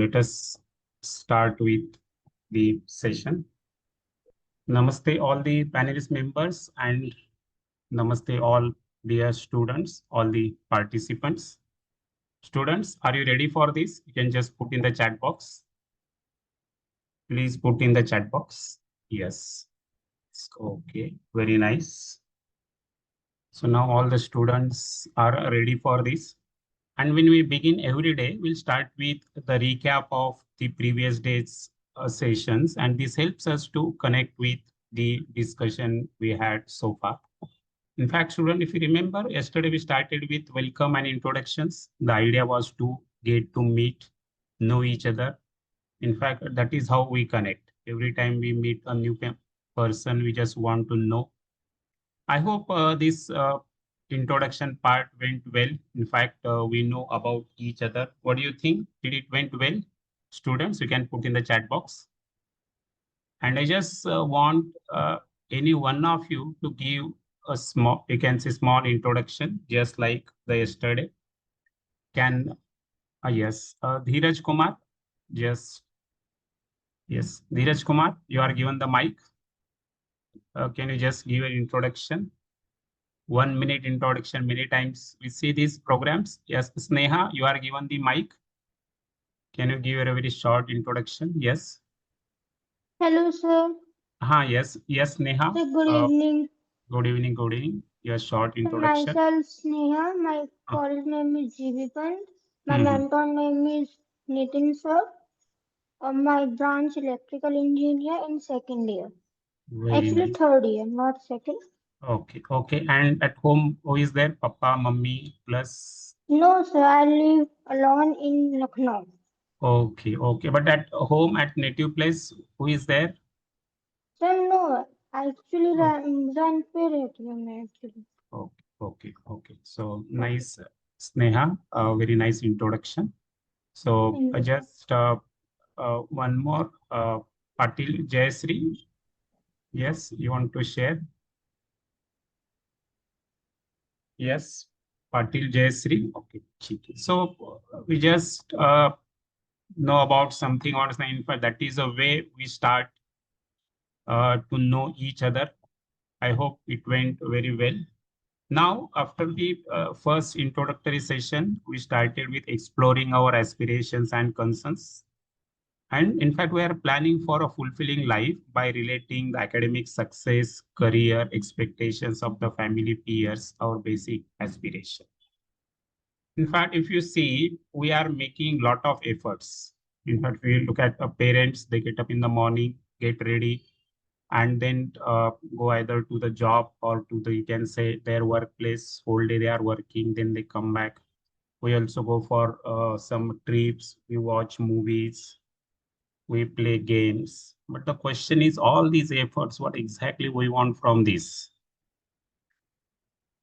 let us start with the session. Namaste, all the panelist members, and namaste, all dear students, all the participants. Students, are you ready for this? You can just put in the chat box. Please put in the chat box. Yes. Okay, very nice. So now all the students are ready for this. And when we begin every day, we'll start with the recap of the previous day's sessions. And this helps us to connect with the discussion we had so far. In fact, student, if you remember, yesterday we started with welcome and introductions. The idea was to get to meet, know each other. In fact, that is how we connect. Every time we meet a new person, we just want to know. I hope this introduction part went well. In fact, we know about each other. What do you think? Did it went well? Students, you can put in the chat box. And I just want any one of you to give a small, you can say small introduction, just like the yesterday. Can, yes, Dheeraj Kumar, just, yes, Dheeraj Kumar, you are given the mic. Can you just give an introduction? 1 minute introduction. Many times we see these programs. Yes, Sneha, you are given the mic. Can you give a very short introduction? Yes. Hello, sir. Yes. Yes, Sneha. Sir, good evening. Good evening. Good evening. Your short introduction. Myself, Sneha. My Uh, college name is GB Pant. My mhm. mentor name is Nitin, sir. My branch electrical engineer in second year. Very Actually, nice. third year, not second. Okay. Okay. And at home, who is there? Papa, mummy, plus. No, sir. I live alone in Lucknow. Okay. Okay. But at home, at native place, who is there? Sir, no. I actually Oh, run period actually. okay. Okay. Okay. So nice, Sneha. Very nice introduction. So Thank you, sir. just one more, Patil Jayasree. Yes, you want to share? Yes, Patil Jayasree. Okay, ठीक है. So we just know about something on the info. That is a way we start to know each other. I hope it went very well. Now, after the first introductory session, we started with exploring our aspirations and concerns. And in fact, we are planning for a fulfilling life by relating the academic success, career, expectations of the family, peers, our basic aspiration. In fact, if you see, we are making lot of efforts. In fact, we look at parents, they get up in the morning, get ready, and then go either to the job or to the, you can say, their workplace. Whole day they are working, then they come back. We also go for some trips, we watch movies, we play games. But the question is, all these efforts, what exactly we want from this?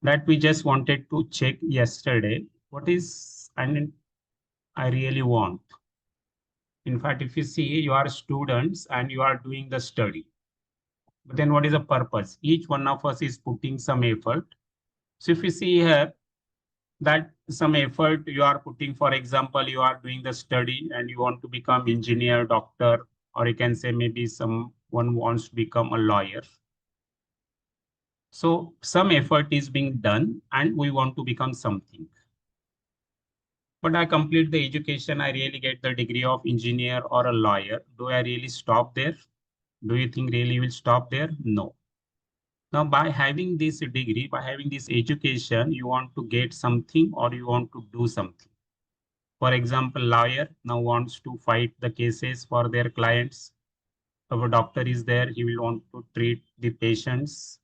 That we just wanted to check yesterday. What is, and I really want. In fact, if you see, you are students and you are doing the study. But then what is the purpose? Each one of us is putting some effort. So if you see here, that some effort you are putting, for example, you are doing the study and you want to become engineer, doctor, or you can say maybe someone wants to become a lawyer. So some effort is being done and we want to become something. But I complete the education, I really get the degree of engineer or a lawyer. Do I really stop there? Do you think really will stop there? No. Now, by having this degree, by having this education, you want to get something or you want to do something. For example, lawyer now wants to fight the cases for their clients. If a doctor is there, he will want to treat the patients.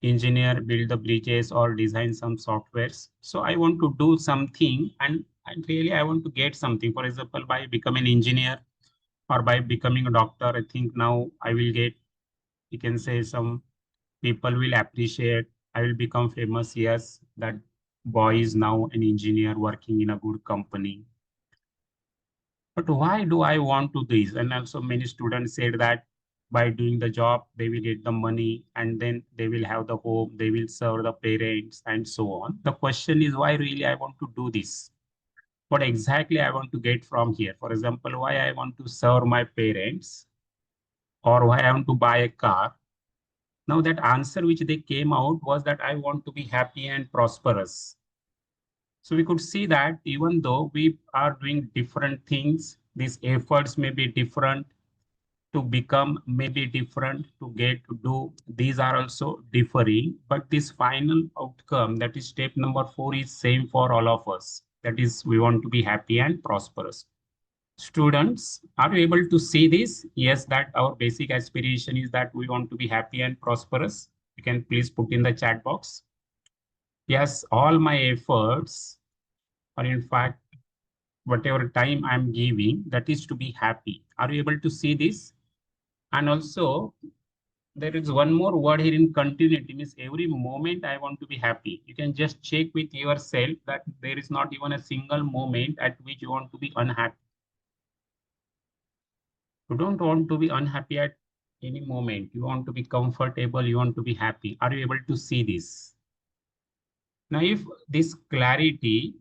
Engineer build the bridges or design some softwares. So I want to do something and really I want to get something. For example, by becoming an engineer or by becoming a doctor, I think now I will get, you can say some people will appreciate. I will become famous. Yes, that boy is now an engineer working in a good company. But why do I want to do this? And also many students said that by doing the job, they will get the money and then they will have the home, they will serve the parents and so on. The question is why really I want to do this? what exactly I want to get from here. For example, why I want to serve my parents or why I want to buy a car. Now that answer which they came out was that I want to be happy and prosperous. So we could see that even though we are doing different things, these efforts may be different, to become may be different, to get to do, these are also differing. But this final outcome, that is step number 4, is same for all of us. That is, we want to be happy and prosperous. Students, are you able to see this? Yes, that our basic aspiration is that we want to be happy and prosperous. You can please put in the chat box. Yes, all my efforts, or in fact, whatever time I'm giving, that is to be happy. Are you able to see this? And also, there is one more word here in continuity, means every moment I want to be happy. You can just check with yourself that there is not even a single moment at which you want to be unhappy. You don't want to be unhappy at any moment. You want to be comfortable. You want to be happy. Are you able to see this? Now, if this clarity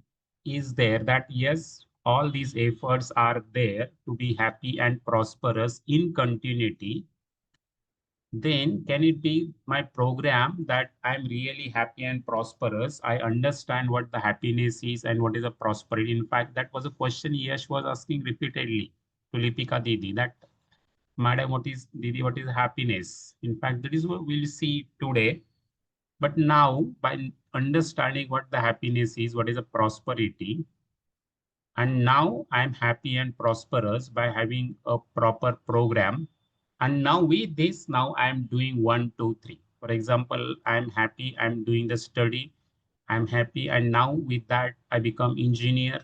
is there that yes, all these efforts are there to be happy and prosperous in continuity, then can it be my program that I'm really happy and prosperous? I understand what the happiness is and what is the prosperity. In fact, that was a question Yash was asking repeatedly to Lipika Didi, that Madam, what is Didi, what is happiness? In fact, that is what we'll see today. But now, by understanding what the happiness is, what is a prosperity, and now I'm happy and prosperous by having a proper program. And now with this, now I'm doing 1, 2, 3. For example, I'm happy, I'm doing the study, I'm happy, and now with that, I become engineer.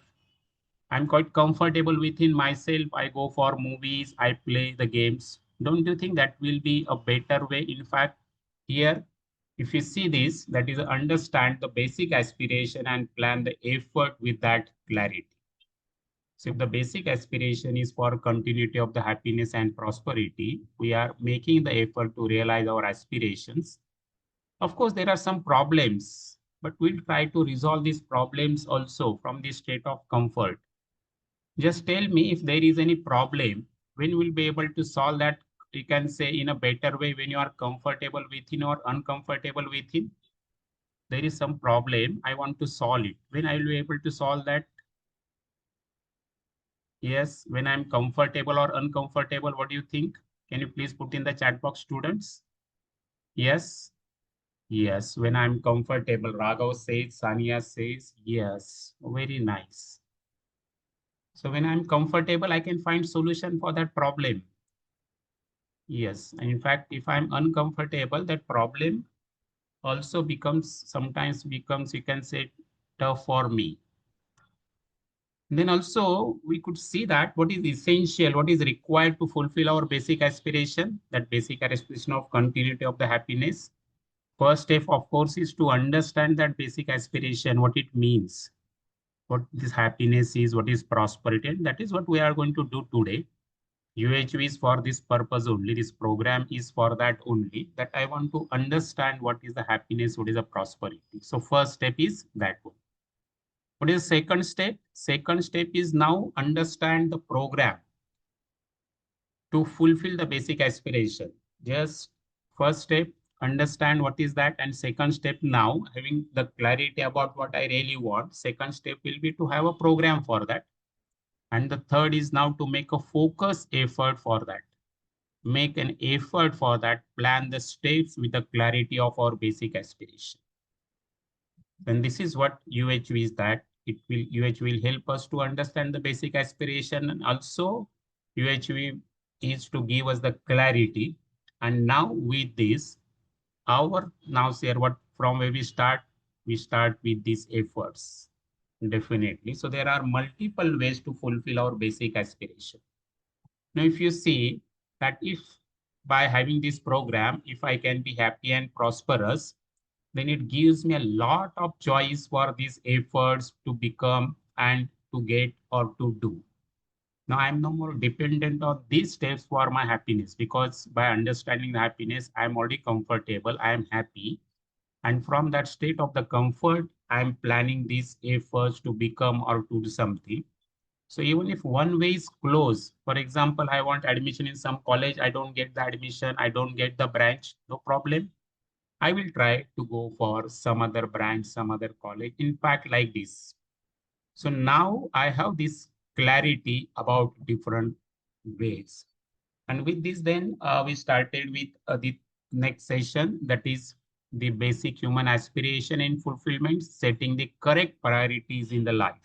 I'm quite comfortable within myself. I go for movies, I play the games. Don't you think that will be a better way? In fact, here, if you see this, that is understand the basic aspiration and plan the effort with that clarity. So if the basic aspiration is for continuity of the happiness and prosperity, we are making the effort to realize our aspirations. Of course, there are some problems, but we'll try to resolve these problems also from the state of comfort. Just tell me if there is any problem, when we'll be able to solve that, you can say in a better way when you are comfortable within or uncomfortable within. There is some problem, I want to solve it. When I will be able to solve that? Yes, when I'm comfortable or uncomfortable, what do you think? Can you please put in the chat box, students? Yes, yes, when I'm comfortable. Raghav says, Sania says, yes, very nice. So when I'm comfortable, I can find solution for that problem. Yes, and in fact, if I'm uncomfortable, that problem also sometimes becomes, you can say, tough for me. Then also we could see that what is essential, what is required to fulfill our basic aspiration, that basic aspiration of continuity of the happiness. First step, of course, is to understand that basic aspiration, what it means, what this happiness is, what is prosperity, and that is what we are going to do today. UHV is for this purpose only. This program is for that only, that I want to understand what is the happiness, what is the prosperity. So first step is that one. What is the second step? Second step is now understand the program to fulfill the basic aspiration. Just first step, understand what is that. And second step, now having the clarity about what I really want. Second step will be to have a program for that. And the third is now to make a focus effort for that. Make an effort for that, plan the steps with the clarity of our basic aspiration. And this is what UHV is, that UH will help us to understand the basic aspiration, and also UHV is to give us the clarity. And now with this, our now here what from where we start with these efforts. Definitely. So there are multiple ways to fulfill our basic aspiration. Now, if you see that if by having this program, if I can be happy and prosperous, then it gives me a lot of choice for these efforts to become and to get or to do. Now I'm no more dependent on these steps for my happiness, because by understanding the happiness, I'm already comfortable, I am happy. And from that state of the comfort, I'm planning these efforts to become or to do something. So even if one way is closed, for example, I want admission in some college, I don't get the admission, I don't get the branch, no problem. I will try to go for some other branch, some other college. In fact, like this. So now I have this clarity about different ways. And with this, then we started with the next session, that is the basic human aspiration and fulfillment, setting the correct priorities in the life.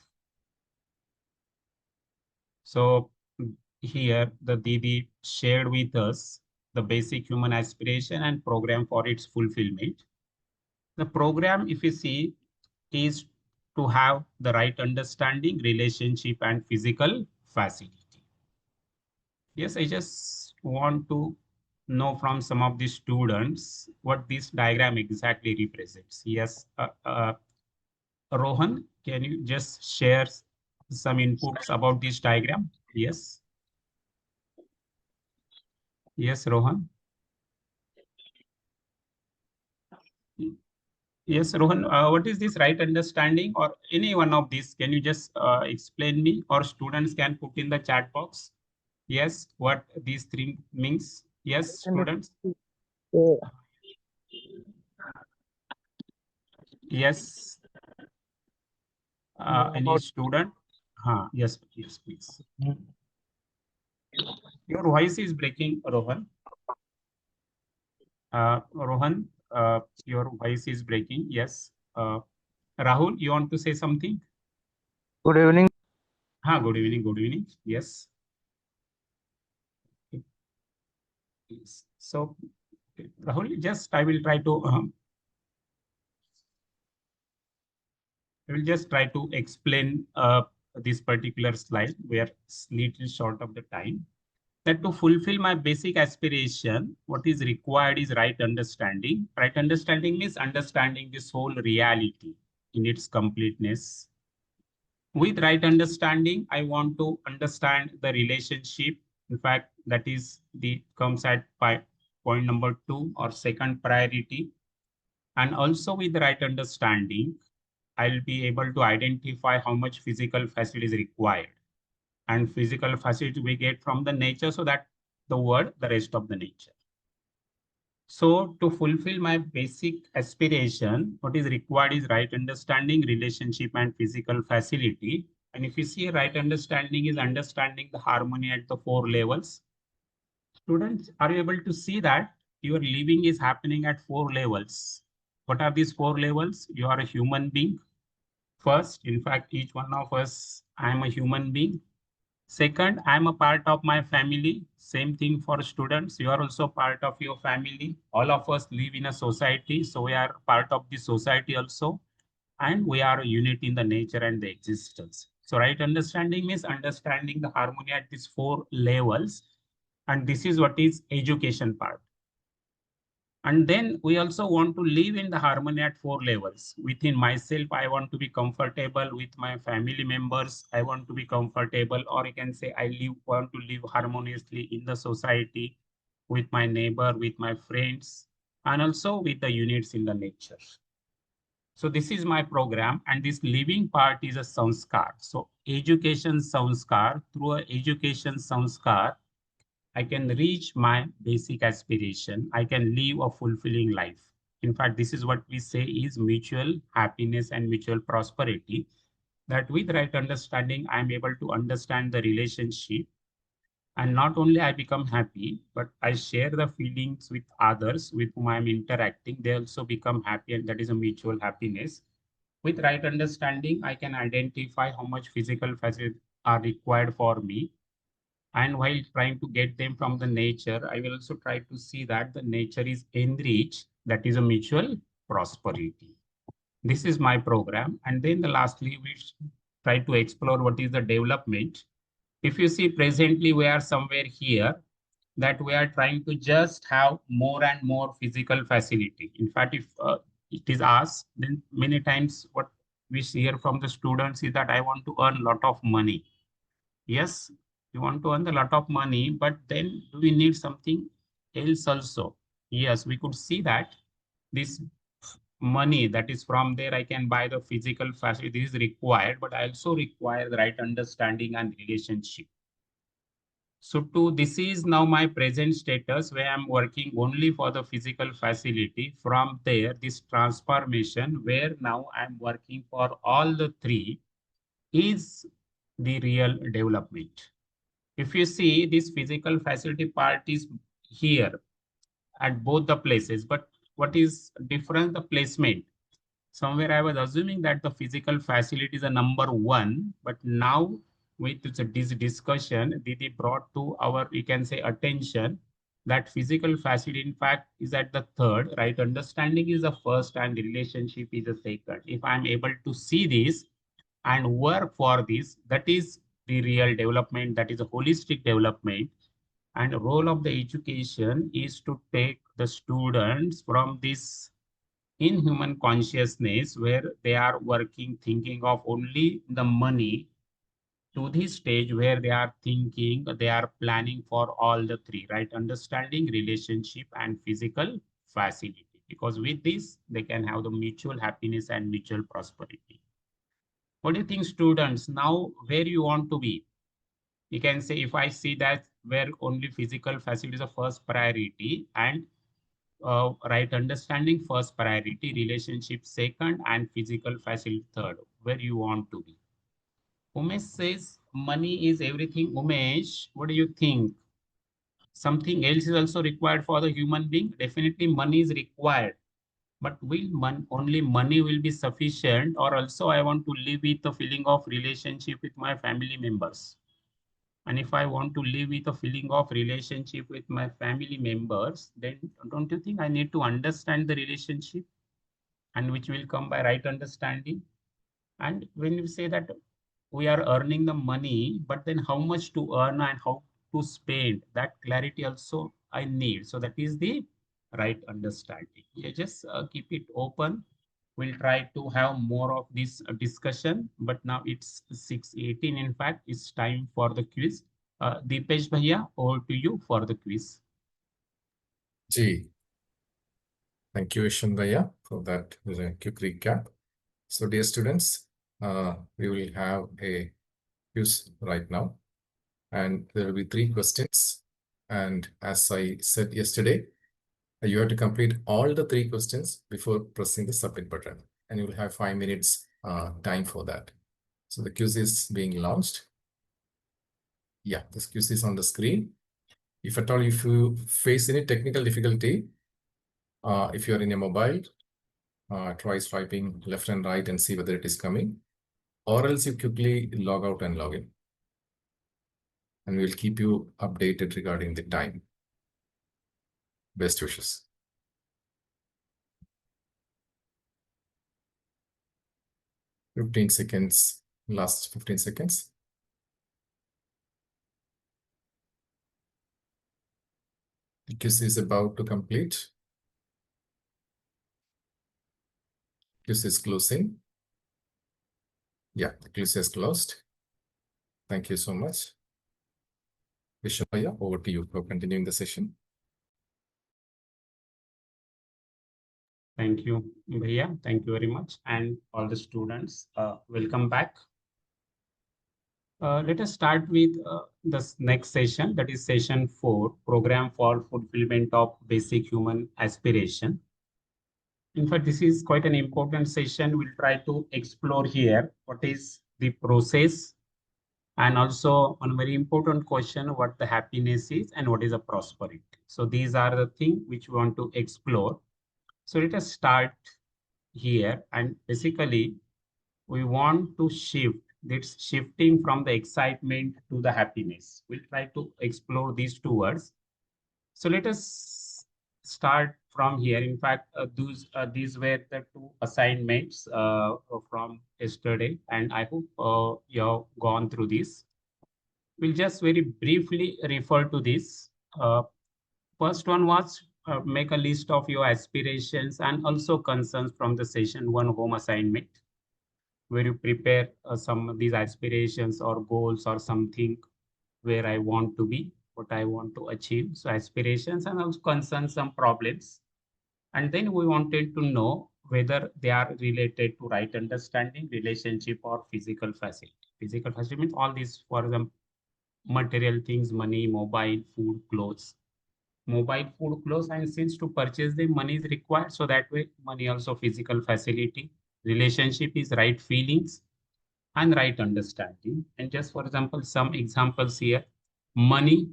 So here the Didi shared with us the basic human aspiration and program for its fulfillment. The program, if you see, is to have the right understanding, relationship, and physical facility. Yes, I just want to know from some of the students what this diagram exactly represents. Yes, Rohan, can you just share some inputs about this diagram? Yes, yes, Rohan. Yes, Rohan, what is this right understanding or any one of these? Can you just explain me, or students can put in the chat box? Yes, what these three means? Yes, And students. uh, Yes, any about student? Yes, yes, please. Your voice is breaking, Rohan. Rohan, your voice is breaking. Yes. Rahul, you want to say something? good evening. Good evening. Good evening. Yes. Yes. So, Rahul, just I will just try to explain this particular slide. We are little short of the time. That to fulfill my basic aspiration, what is required is right understanding. Right understanding means understanding this whole reality in its completeness. With right understanding, I want to understand the relationship. In fact, that is the comes at point number 2 or second priority. And also with the right understanding, I'll be able to identify how much physical facility is required. And physical facility we get from the nature, so that the word, the rest of the nature. So to fulfill my basic aspiration, what is required is right understanding, relationship, and physical facility. And if you see right understanding is understanding the harmony at the 4 levels. Students, are you able to see that your living is happening at 4 levels? What are these 4 levels? You are a human being. First, in fact, each one of us, I am a human being. Second, I am a part of my family. Same thing for students. You are also part of your family. All of us live in a society, so we are part of the society also. And we are a unit in the nature and the existence. So right understanding means understanding the harmony at these 4 levels. And this is what is education part. And then we also want to live in the harmony at 4 levels. Within myself, I want to be comfortable with my family members. I want to be comfortable, or I can say want to live harmoniously in the society with my neighbor, with my friends, and also with the units in the nature. So this is my program, and this living part is a sanskar. So education sanskar, through a education sanskar, I can reach my basic aspiration. I can live a fulfilling life. In fact, this is what we say is mutual happiness and mutual prosperity. That with right understanding, I'm able to understand the relationship. And not only I become happy, but I share the feelings with others with whom I'm interacting. They also become happy, and that is a mutual happiness. With right understanding, I can identify how much physical facilities are required for me, and while trying to get them from the nature, I will also try to see that the nature is enriched, that is a mutual prosperity. This is my program. And then the lastly, we try to explore what is the development. If you see presently, we are somewhere here that we are trying to just have more and more physical facility. In fact, if it is asked, then many times what we hear from the students is that I want to earn a lot of money. Yes, we want to earn a lot of money, but then do we need something else also? Yes, we could see that this money, that is from there I can buy the physical facility. This is required, but I also require the right understanding and relationship. So this is now my present status where I'm working only for the physical facility. From there, this transformation where now I'm working for all the three is the real development. If you see, this physical facility part is here at both the places, but what is different? The placement. Somewhere I was assuming that the physical facility is a number one, but now with this discussion, Didi brought to our, we can say, attention that physical facility, in fact, is at the third, right? Understanding is the first and the relationship is the second. If I'm able to see this and work for this, that is the real development, that is a holistic development. And the role of the education is to take the students from this inhuman consciousness where they are working, thinking of only the money, to this stage where they are thinking, they are planning for all the three, right? Understanding, relationship, and physical facility. Because with this, they can have the mutual happiness and mutual prosperity. What do you think, students? Now, where you want to be? You can say, if I see that where only physical facility is the first priority and right understanding first priority, relationship second, and physical facility third, where you want to be. Umesh says money is everything. Umesh, what do you think? Something else is also required for the human being? Definitely money is required. But will only money will be sufficient, or also I want to live with the feeling of relationship with my family members? And if I want to live with a feeling of relationship with my family members, then don't you think I need to understand the relationship, and which will come by right understanding? And when you say that we are earning the money, but then how much to earn and how to spend, that clarity also I need. So that is the right understanding. Yeah, just keep it open. We'll try to have more of this discussion, but now it's 6:18. In fact, it's time for the quiz. Deepesh Bhaiya, over to you for the quiz. Ji, thank you, Ishan Bhaiya, for that quick recap. So, dear students, we will have a quiz right now, and there will be 3 questions. And as I said yesterday, you have to complete all the 3 questions before pressing the submit button, and you will have 5 minutes time for that. So, the quiz is being launched. Yeah, this quiz is on the screen. If at all, if you face any technical difficulty, if you are in a mobile, try swiping left and right and see whether it is coming, or else you quickly log out and log in. And we'll keep you updated regarding the time. Best wishes. Fifteen seconds, last 15 seconds. The quiz is about to complete. Quiz is closing. Yeah, the quiz is closed. Thank you so much. Vishwaya, over to you for continuing the session. Thank you, Bhaiya. Thank you very much. And all the students, welcome back. Let us start with this next session, that is session 4, program for fulfillment of basic human aspiration. In fact, this is quite an important session. We'll try to explore here what is the process, and also one very important question, what the happiness is and what is a prosperity. So these are the things which we want to explore. So let us start here, and basically we want to shift this shifting from the excitement to the happiness. We'll try to explore these 2 words. So let us start from here. In fact, these were the 2 assignments from yesterday, and I hope you have gone through this. We'll just very briefly refer to this. First one was make a list of your aspirations and also concerns from the session 1 home assignment, where you prepare some of these aspirations or goals or something where I want to be, what I want to achieve. So aspirations and also concerns, some problems. And then we wanted to know whether they are related to right understanding, relationship, or physical facility. Physical facility means all these, for example, material things, money, mobile, food, clothes. Mobile, food, clothes, and since to purchase them, money is required. So that way, money also physical facility. Relationship is right feelings and right understanding. And just for example, some examples here. Money,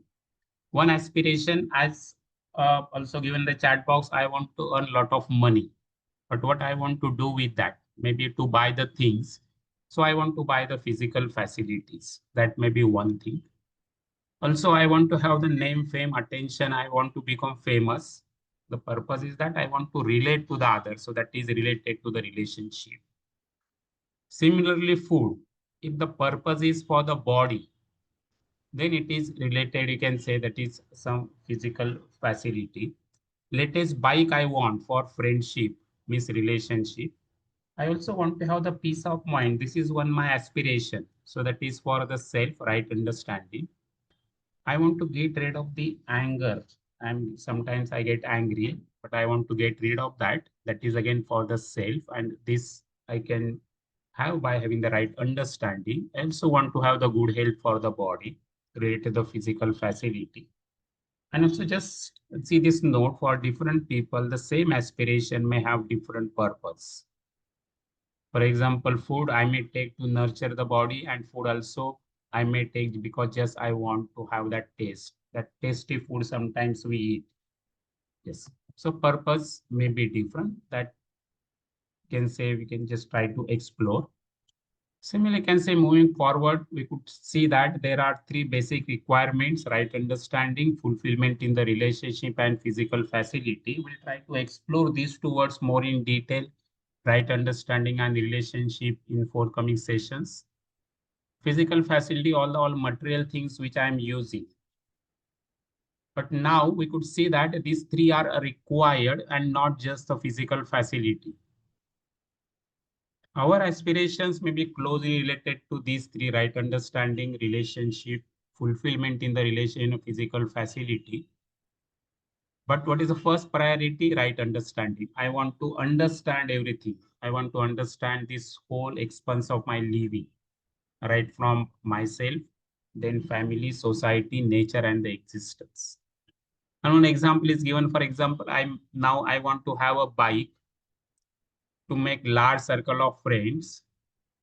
one aspiration as also given the chat box, I want to earn a lot of money. But what I want to do with that, maybe to buy the things. So I want to buy the physical facilities. That may be one thing. Also, I want to have the name, fame, attention. I want to become famous. The purpose is that I want to relate to the other. So that is related to the relationship. Similarly, food. If the purpose is for the body, then it is related, you can say that is some physical facility. Latest bike I want for friendship, means relationship. I also want to have the peace of mind. This is one my aspiration. So that is for the self, right understanding. I want to get rid of the anger. And sometimes I get angry, but I want to get rid of that. That is again for the self. And this I can have by having the right understanding. I also want to have the good health for the body, related to the physical facility. And also just see this note for different people, the same aspiration may have different purpose. For example, food I may take to nurture the body, and food also I may take because just I want to have that taste. That tasty food sometimes we eat. Yes. So purpose may be different. That can say we can just try to explore. Similarly, can say moving forward, we could see that there are three basic requirements, right understanding, fulfillment in the relationship, and physical facility. We'll try to explore these two words more in detail, right understanding and relationship in forthcoming sessions. Physical facility, all material things which I'm using. But now we could see that these three are required and not just the physical facility. Our aspirations may be closely related to these three, right understanding, relationship, fulfillment in the relation of physical facility. But what is the first priority? Right understanding. I want to understand everything. I want to understand this whole expanse of my living, right from myself, then family, society, nature, and the existence. And one example is given. For example, I want to have a bike to make large circle of friends.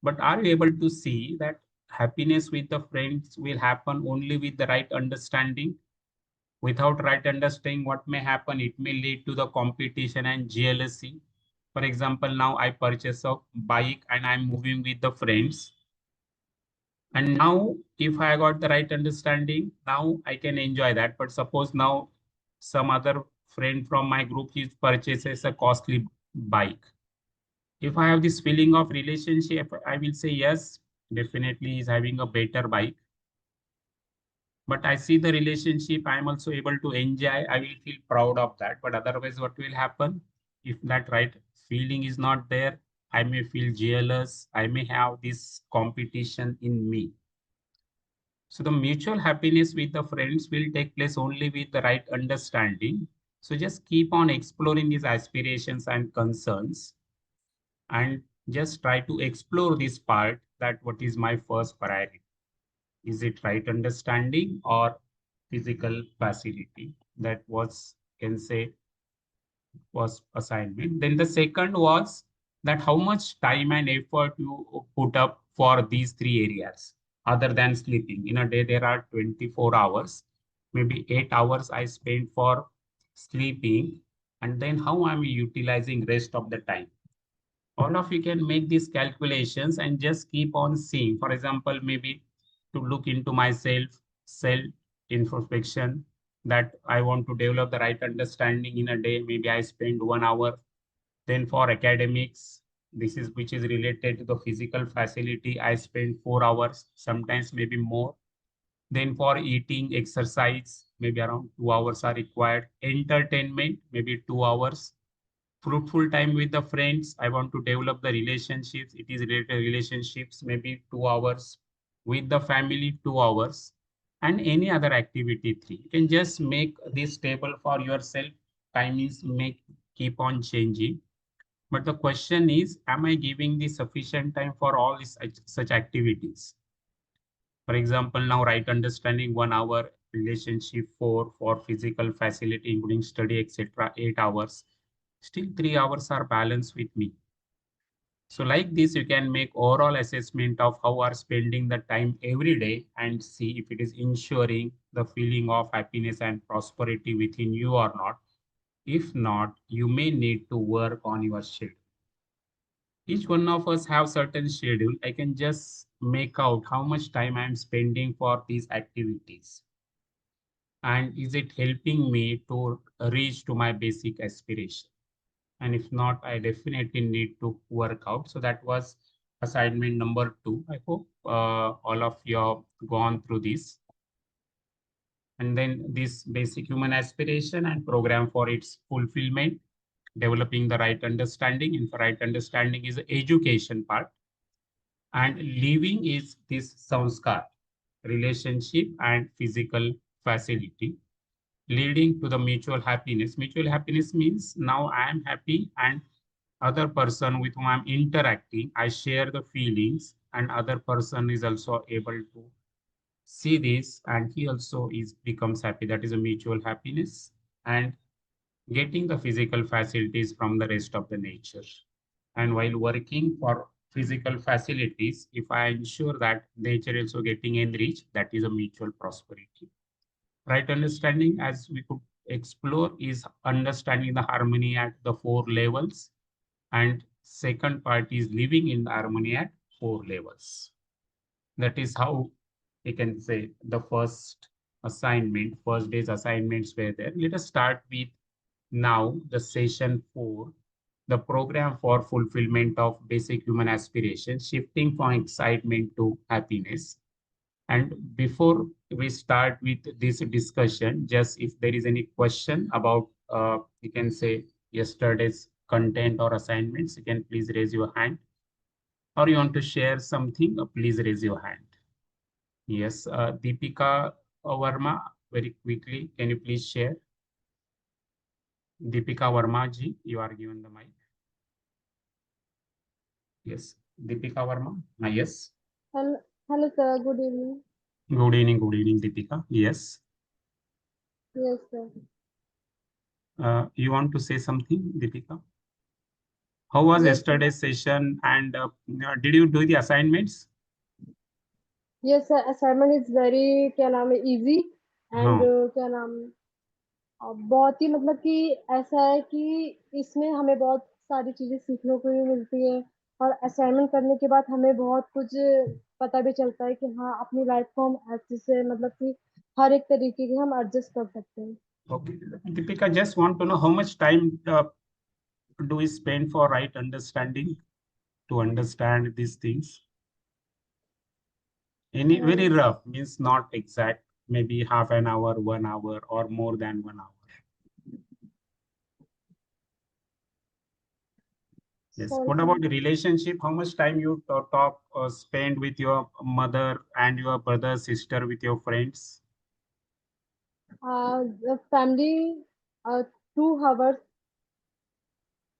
But are you able to see that happiness with the friends will happen only with the right understanding? Without right understanding, what may happen? It may lead to the competition and jealousy. For example, now I purchase a bike and I'm moving with the friends. And now, if I got the right understanding, now I can enjoy that. But suppose now some other friend from my group is purchases a costly bike. If I have this feeling of relationship, I will say yes, definitely he's having a better bike. But I see the relationship, I'm also able to enjoy. I will feel proud of that. But otherwise, what will happen? If that right feeling is not there, I may feel jealous. I may have this competition in me. So the mutual happiness with the friends will take place only with the right understanding. So just keep on exploring these aspirations and concerns and just try to explore this part, that what is my first priority. Is it right understanding or physical facility? That was, can say, was assignment. Then the second was that how much time and effort you put up for these three areas other than sleeping. In a day, there are 24 hours, maybe 8 hours I spend for sleeping. And then how am I utilizing rest of the time? All of you can make these calculations and just keep on seeing. For example, maybe to look into myself, self introspection, that I want to develop the right understanding in a day. Maybe I spend 1 hour. Then for academics, this is which is related to the physical facility, I spend 4 hours, sometimes maybe more. Then for eating, exercise, maybe around 2 hours are required. Entertainment, maybe 2 hours. Fruitful time with the friends, I want to develop the relationships, it is related to relationships, maybe 2 hours. With the family, 2 hours. And any other activity, three. You can just make this table for yourself. Time is make keep on changing. But the question is, am I giving the sufficient time for all these such activities? For example, now right understanding 1 hour, relationship for physical facility, including study, etc., 8 hours. Still 3 hours are balanced with me. So like this, you can make overall assessment of how are spending the time every day and see if it is ensuring the feeling of happiness and prosperity within you or not. If not, you may need to work on your schedule. Each one of us have certain schedule. I can just make out how much time I'm spending for these activities. And is it helping me to reach to my basic aspiration? And if not, I definitely need to work out. So that was assignment number 2. I hope all of you have gone through this. And then this basic human aspiration and program for its fulfillment, developing the right understanding. And for right understanding is the education part. And living is this sanskar, relationship and physical facility, leading to the mutual happiness. Mutual happiness means now I am happy and other person with whom I'm interacting, I share the feelings and other person is also able to see this and he also becomes happy. That is a mutual happiness. And getting the physical facilities from the rest of the nature. And while working for physical facilities, if I ensure that nature is also getting enriched, that is a mutual prosperity. Right understanding, as we could explore, is understanding the harmony at the 4 levels. And second part is living in harmony at 4 levels. That is how we can say the first day's assignments were there. Let us start with now the session 4, the program for fulfillment of basic human aspirations, shifting from excitement to happiness. And before we start with this discussion, just if there is any question about, you can say yesterday's content or assignments, you can please raise your hand. Or you want to share something, please raise your hand. Yes, Deepika Verma, very quickly, can you please share? Deepika Verma ji, you are given the mic. Yes, Deepika Verma. Yes. Hello, sir. Good evening. Good evening, Deepika. Yes. Yes, sir. You want to say something, Deepika? How was Yes, sir. yesterday's session and did you do the assignments? Yes, sir. Assignment is very क्या नाम है easy and हाँ, क्या नाम बहुत ही मतलब कि ऐसा है कि इसमें हमें बहुत सारी चीजें सीखने को भी मिलती है और असाइनमेंट करने के बाद हमें बहुत कुछ पता भी चलता है कि हाँ अपनी लाइफ को हम अच्छे से मतलब कि हर एक तरीके के हम एडजस्ट कर सकते हैं. okay. Deepika, just want to know how much time do we spend for right understanding to understand these things? Any very rough means not exact, maybe half an hour, 1 hour, or more than 1 hour. Yes. Sorry, What sir. about the relationship? How much time you talk or spend with your mother and your brother, sister, with your friends? The family 2 hours.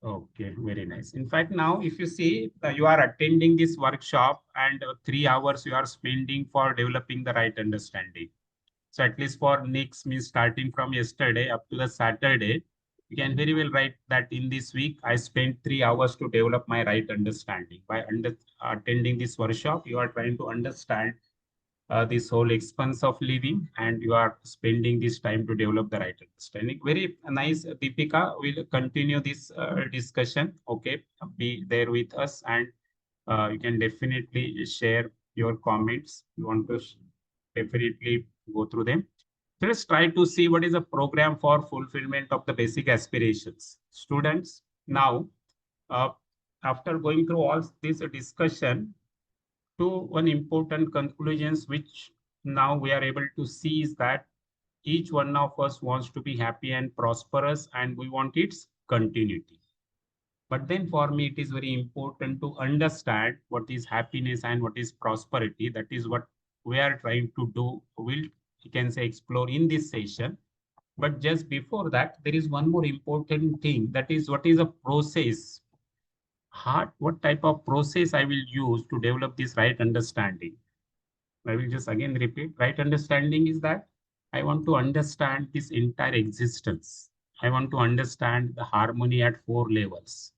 Okay, very nice. In fact, now if you see you are attending this workshop and 3 hours you are spending for developing the right understanding. So at least for next means starting from yesterday up to the Saturday, you can very well write that in this week I spent 3 hours to develop my right understanding. By attending this workshop, you are trying to understand this whole expense of living and you are spending this time to develop the right understanding. Very nice, Deepika. We'll continue this discussion. Okay, be there with us and you can definitely share your comments. You want to definitely go through them. So let's try to see what is a program for fulfillment of the basic aspirations. Students, now, uh, after going through all this discussion, to one important conclusions which now we are able to see is that each one of us wants to be happy and prosperous and we want its continuity. But then for me, it is very important to understand what is happiness and what is prosperity. That is what we are trying to do. We'll, you can say, explore in this session. But just before that, there is one more important thing. That is what is a process what type of process I will use to develop this right understanding. I will just again repeat, right understanding is that I want to understand this entire existence. I want to understand the harmony at 4 levels.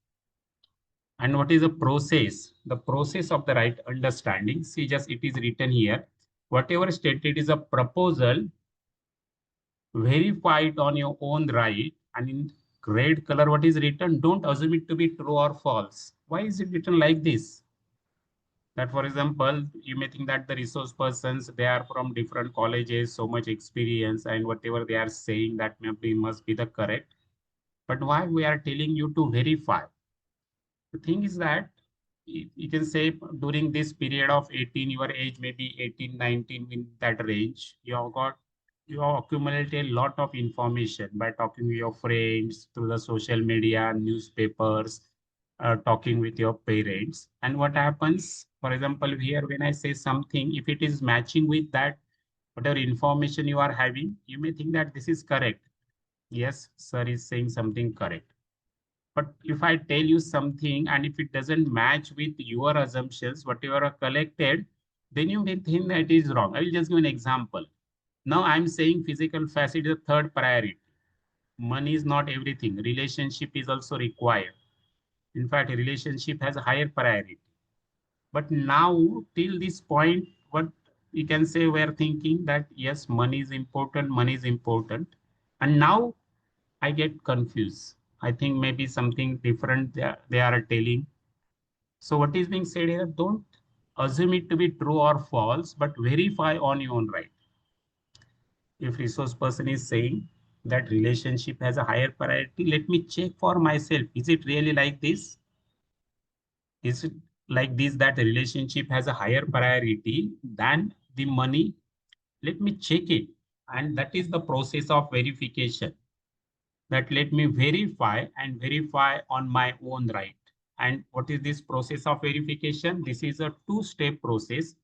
And what is the process? The process of the right understanding. See, just it is written here. Whatever stated is a proposal, verify it on your own right. And in red color, what is written? Don't assume it to be true or false. Why is it written like this? That, for example, you may think that the resource persons, they are from different colleges, so much experience, and whatever they are saying that maybe must be the correct. But why we are telling you to verify? The thing is that you can say during this period of 18, your age maybe 18, 19, in that range, you have accumulated a lot of information by talking with your friends through the social media, newspapers, talking with your parents. And what happens, for example, here when I say something, if it is matching with that, whatever information you are having, you may think that this is correct. Yes, sir is saying something correct. But if I tell you something and if it doesn't match with your assumptions, what you are collected, then you may think that it is wrong. I will just give an example. Now I'm saying physical facet is the third priority. Money is not everything. Relationship is also required. In fact, a relationship has a higher priority. But now, till this point, what we can say, we're thinking that yes, money is important, money is important. And now I get confused. I think maybe something different they are telling. So what is being said here? Don't assume it to be true or false, but verify on your own right. If resource person is saying that relationship has a higher priority, let me check for myself. Is it really like this? Is it like this that the relationship has a higher priority than the money? Let me check it. And that is the process of verification. That let me verify and verify on my own right. And what is this process of verification? This is a two-step process.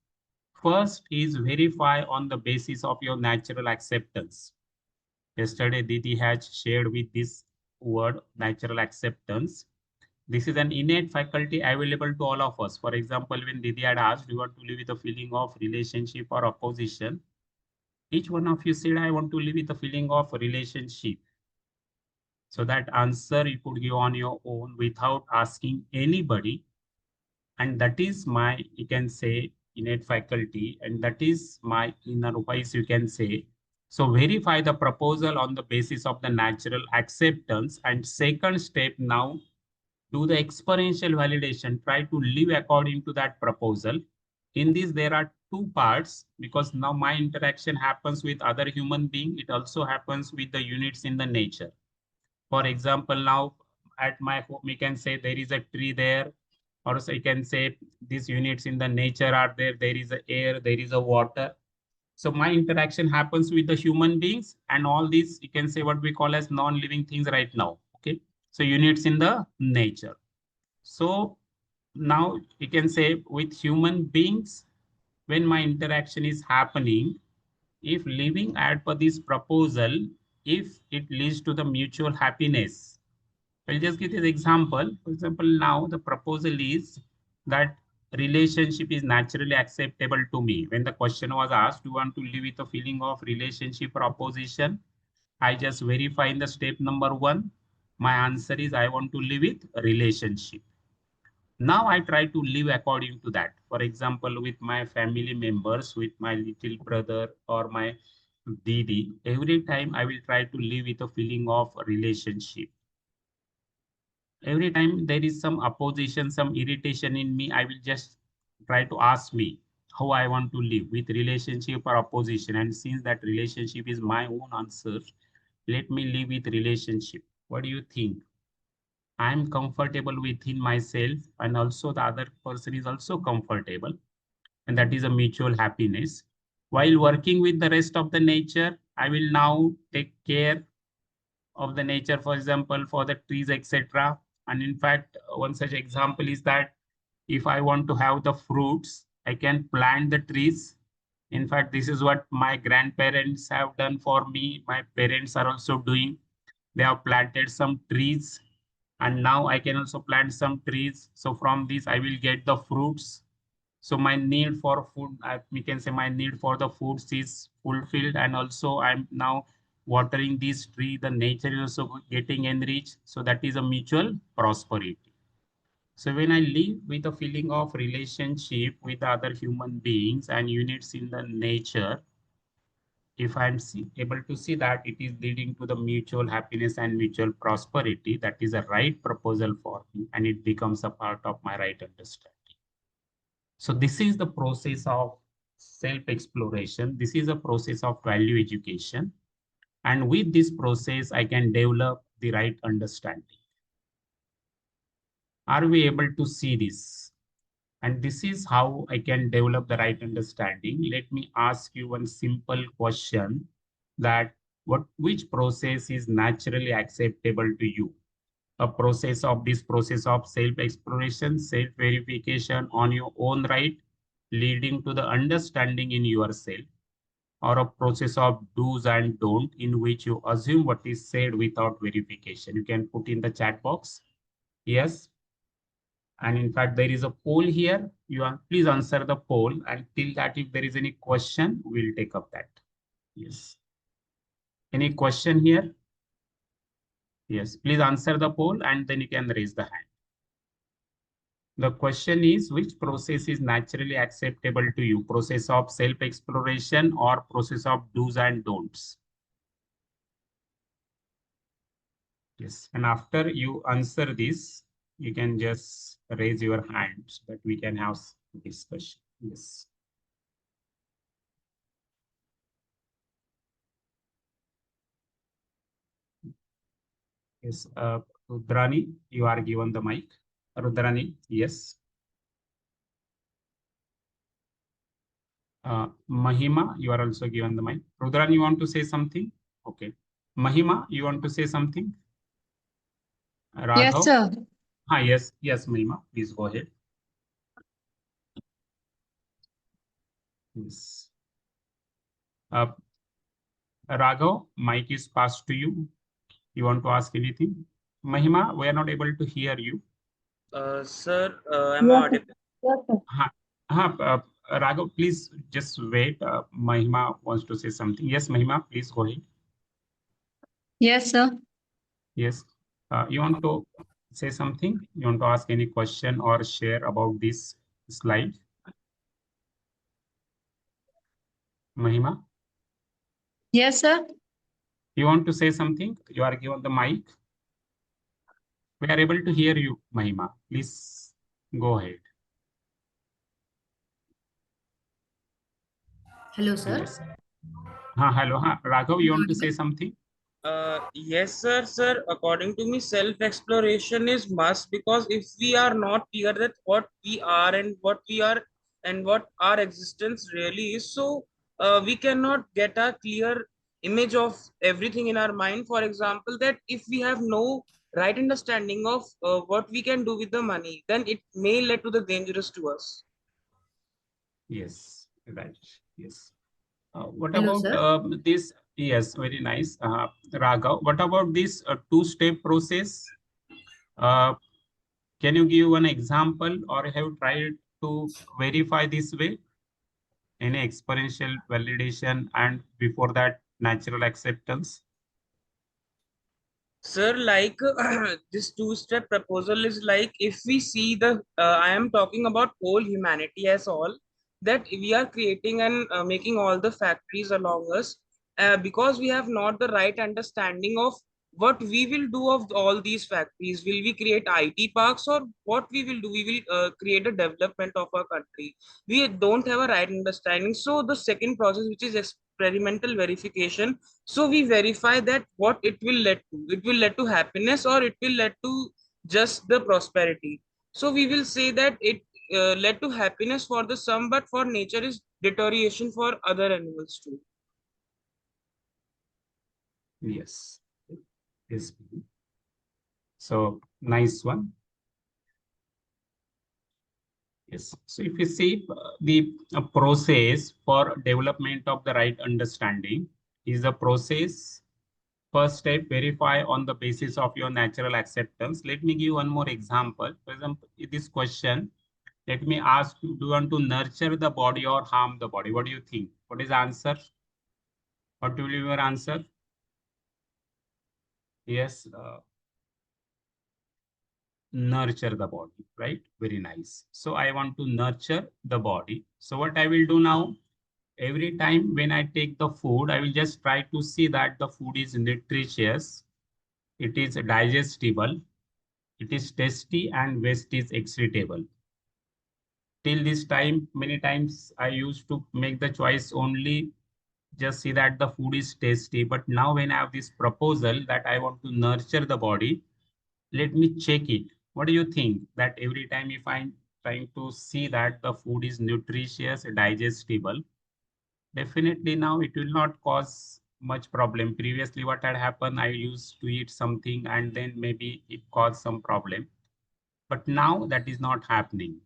First is verify on the basis of your natural acceptance. Yesterday, Didi has shared with this word, natural acceptance. This is an innate faculty available to all of us. For example, when Didi had asked, do you want to live with a feeling of relationship or opposition? Each one of you said, I want to live with a feeling of relationship. So that answer you could give on your own without asking anybody. And that is my, you can say, innate faculty. And that is my inner voice, you can say. So verify the proposal on the basis of the natural acceptance. And second step now, do the experiential validation. Try to live according to that proposal. In this, there are two parts because now my interaction happens with other human being. It also happens with the units in the nature. For example, now at my home, we can say there is a tree there. Or so you can say these units in the nature are there. There is a air, there is a water. So my interaction happens with the human beings and all these, you can say what we call as non-living things right now. Okay. So units in the nature. So now you can say with human beings, when my interaction is happening, if living as per this proposal, if it leads to the mutual happiness, I'll just give this example. For example, now the proposal is that relationship is naturally acceptable to me. When the question was asked, do you want to live with a feeling of relationship or opposition? I just verify in the step number 1. My answer is I want to live with a relationship. Now I try to live according to that. For example, with my family members, with my little brother or my Didi, every time I will try to live with a feeling of relationship. Every time there is some opposition, some irritation in me, I will just try to ask me how I want to live with relationship or opposition. And since that relationship is my own answer, let me live with relationship. What do you think? I am comfortable within myself and also the other person is also comfortable. And that is a mutual happiness. While working with the rest of the nature, I will now take care of the nature, for example, for the trees, etc. And in fact, one such example is that if I want to have the fruits, I can plant the trees. In fact, this is what my grandparents have done for me. My parents are also doing. They have planted some trees And now I can also plant some trees. So from this, I will get the fruits. So my need for food, we can say my need for the foods is fulfilled. And also I'm now watering this tree. The nature is also getting enriched. So that is a mutual prosperity. So when I live with a feeling of relationship with other human beings and units in the nature, if I'm able to see that it is leading to the mutual happiness and mutual prosperity, that is a right proposal for me, and it becomes a part of my right understanding. So this is the process of self-exploration. This is a process of value education. And with this process, I can develop the right understanding. Are we able to see this? And this is how I can develop the right understanding. Let me ask you one simple question, that which process is naturally acceptable to you? A process of this process of self-exploration, self-verification on your own right, leading to the understanding in yourself, or a process of do's and don't in which you assume what is said without verification? You can put in the chat box. Yes. And in fact, there is a poll here. Please answer the poll. And till that, if there is any question, we'll take up that. Yes. Any question here? Yes. Please answer the poll and then you can raise the hand. The question is, which process is naturally acceptable to you? Process of self-exploration or process of do's and don'ts? Yes. And after you answer this, you can just raise your hand so that we can have discussion. Yes. Yes. Rudrani, you are given the mic. Rudrani, yes. Mahima, you are also given the mic. Rudrani, you want to say something? Okay. Mahima, you want to say something? Yes, Raghav? sir. Yes, yes, Mahima, please go ahead. Yes. Raghav, mic is passed to you. You want to ask anything? Mahima, we are not able to hear you. Sir, am I Yes, audible? yes, sir. Raghav, please just wait. Mahima wants to say something. Yes, Mahima, please go ahead. Yes, sir. Yes. You want to say something? You want to ask any question or share about this slide? Mahima, Yes, sir. you want to say something? You are given the mic. We are able to hear you, Mahima. Please go ahead. Hello, sir. Yes. Hello. Raghav, you want to say something? Yes, sir. Sir, according to me, self-exploration is must, because if we are not clear that what we are and what we are and what our existence really is, so we cannot get a clear image of everything in our mind. For example, that if we have no right understanding of what we can do with the money, then it may lead to the dangerous to us. Yes, right. Yes. What Hello, about sir. this? Yes, very nice. Raghav, what about this two-step process? Can you give one example or have you tried to verify this way? Any experiential validation and before that natural acceptance? Sir, like this two-step proposal is like, if we see the, I am talking about whole humanity as all, that we are creating and making all the factories along us, because we have not the right understanding of what we will do of all these factories. Will we create IT parks, or what we will do? We will create a development of our country. We don't have a right understanding. So the second process, which is experimental verification, so we verify that what it will lead to. It will lead to happiness, or it will lead to just the prosperity. So we will say that it led to happiness for the some, but for nature is deterioration for other animals too. Yes. Yes. So nice one. Yes. So if you see the process for development of the right understanding is a process First step, verify on the basis of your natural acceptance. Let me give one more example. For example, in this question, let me ask you, do you want to nurture the body or harm the body? What do you think? What is the answer? What will be your answer? Yes, nurture the body, right? Very nice. So I want to nurture the body. So what I will do now, every time when I take the food, I will just try to see that the food is nutritious, it is digestible, it is tasty, and waste is excretable. Till this time, many times I used to make the choice only just see that the food is tasty. But now when I have this proposal that I want to nurture the body, let me check it. What do you think? That every time if I'm trying to see that the food is nutritious, digestible, definitely now it will not cause much problem. Previously, what had happened, I used to eat something and then maybe it caused some problem. But now that is not happening.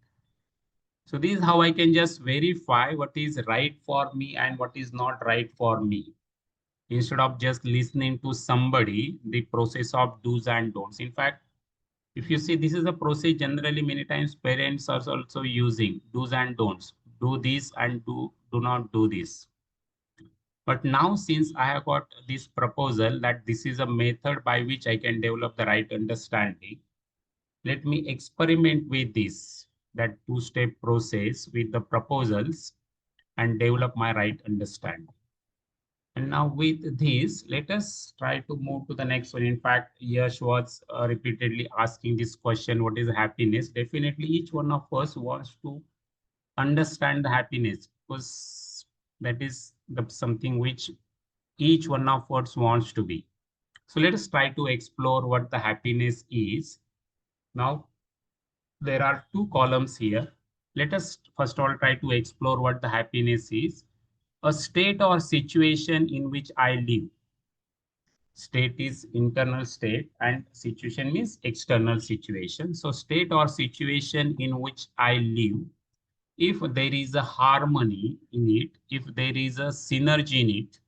So this is how I can just verify what is right for me and what is not right for me. Instead of just listening to somebody, the process of do's and don'ts. In fact, if you see, this is a process generally many times parents are also using do's and don'ts. Do this and do not do this. But now since I have got this proposal that this is a method by which I can develop the right understanding, let me experiment with this, that two-step process with the proposals and develop my right understanding. And now with this, let us try to move to the next one. In fact, Yash was repeatedly asking this question, what is happiness? Definitely each one of us wants to understand the happiness because that is something which each one of us wants to be. So let us try to explore what the happiness is. Now, there are two columns here. Let us first of all try to explore what the happiness is. A state or situation in which I live. State is internal state and situation means external situation. So state or situation in which I live, if there is a harmony in it, if there is a synergy in it,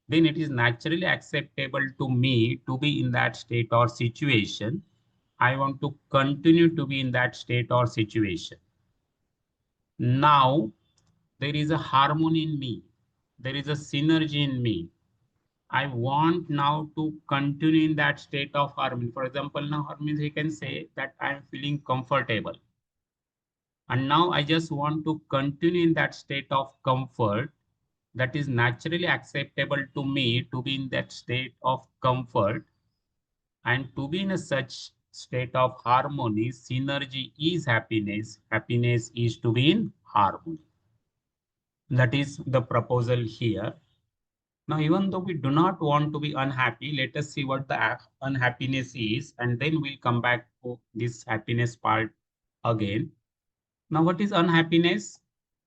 then it is naturally acceptable to me to be in that state or situation. I want to continue to be in that state or situation. Now, there is a harmony in me. There is a synergy in me. I want now to continue in that state of harmony. For example, now harmony, he can say that I am feeling comfortable. And now I just want to continue in that state of comfort that is naturally acceptable to me to be in that state of comfort and to be in a such state of harmony. Synergy is happiness. Happiness is to be in harmony. That is the proposal here. Now, even though we do not want to be unhappy, let us see what the unhappiness is, and then we'll come back to this happiness part again. Now, what is unhappiness?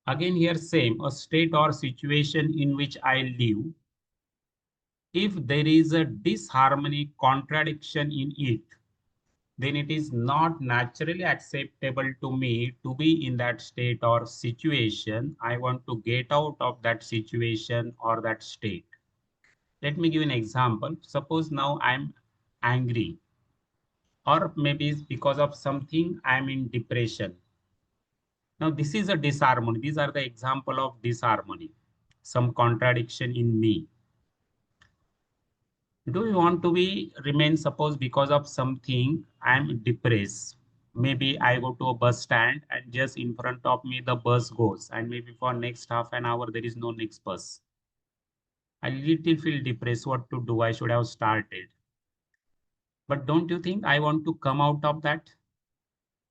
Again, here same, a state or situation in which I live. If there is a disharmony, contradiction in it, then it is not naturally acceptable to me to be in that state or situation. I want to get out of that situation or that state. Let me give an example. Suppose now I'm angry, or maybe it's because of something I'm in depression. Now this is a disharmony. These are the example of disharmony, some contradiction in me. Do you want to be remain, suppose because of something I'm depressed? Maybe I go to a bus stand and just in front of me the bus goes, and maybe for next half an hour there is no next bus. I little feel depressed. What to do? I should have started. But don't you think I want to come out of that?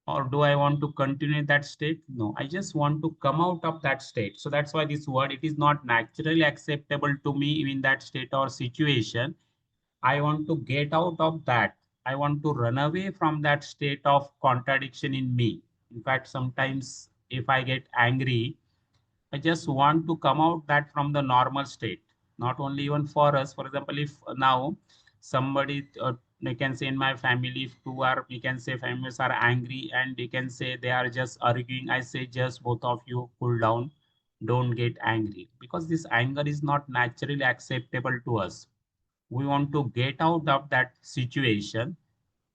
Or do I want to continue that state? No, I just want to come out of that state. So that's why this word, it is not naturally acceptable to me in that state or situation. I want to get out of that. I want to run away from that state of contradiction in me. In fact, sometimes if I get angry, I just want to come out that from the normal state, not only even for us. For example, if now somebody, you can say in my family, if two are, we can say families are angry and you can say they are just arguing, I say just both of you cool down, don't get angry, because this anger is not naturally acceptable to us. We want to get out of that situation.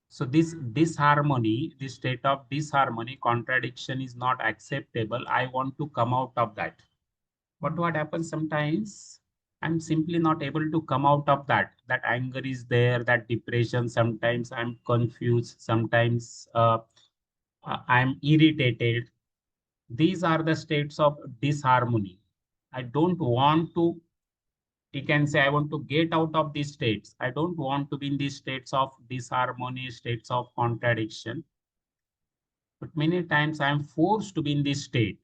So this disharmony, this state of disharmony, contradiction is not acceptable. I want to come out of that. But what happens sometimes, I'm simply not able to come out of that. That anger is there, that depression. Sometimes I'm confused. Sometimes I'm irritated. These are the states of disharmony. I don't want to, you can say, I want to get out of these states. I don't want to be in these states of disharmony, states of contradiction. But many times I'm forced to be in this state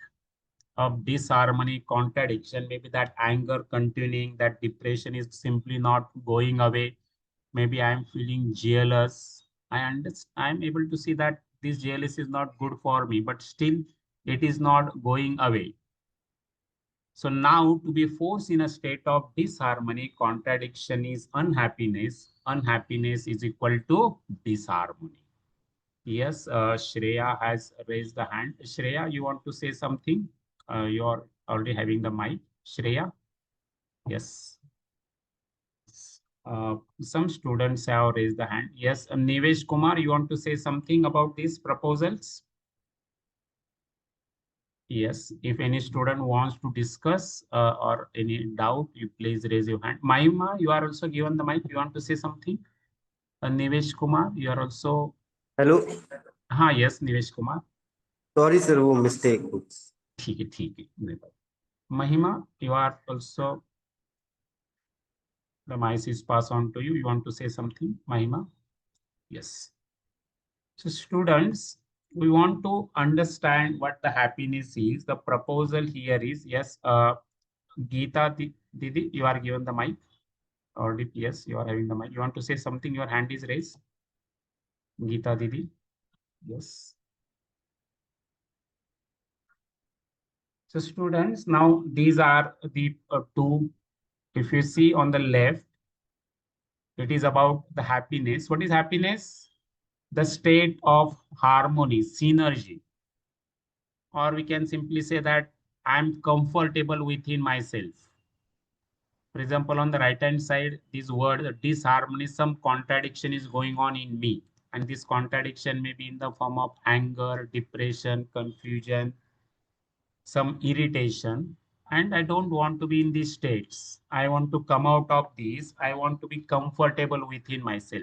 of disharmony, contradiction, maybe that anger continuing, that depression is simply not going away. Maybe I'm feeling jealous. I'm able to see that this jealous is not good for me, but still it is not going away. So now to be forced in a state of disharmony, contradiction is unhappiness. Unhappiness is equal to disharmony. Yes, Shreya has raised the hand. Shreya, you want to say something? You're already having the mic. Shreya? Yes. Some students have raised the hand. Yes, Nivesh Kumar, you want to say something about these proposals? Yes, if any student wants to discuss or any doubt, you please raise your hand. Mahima, you are also given the mic. You want to say something? Nivesh Kumar, you are also. Hello Yes, Nivesh Kumar. Sorry sir वो mistake ठीक है Mahima, you are also, the mic is passed on to you. You want to say something, Mahima? Yes. So students, we want to understand what the happiness is. The proposal here is, yes, Geeta Didi, you are given the mic. Or yes, you are having the mic. You want to say something? Your hand is raised. Geeta Didi. Yes. So students, now these are the two. If you see on the left, it is about the happiness. What is happiness? The state of harmony, synergy. Or we can simply say that I'm comfortable within myself. For example, on the right hand side, this word disharmony, some contradiction is going on in me. And this contradiction may be in the form of anger, depression, confusion, some irritation. And I don't want to be in these states. I want to come out of these. I want to be comfortable within myself.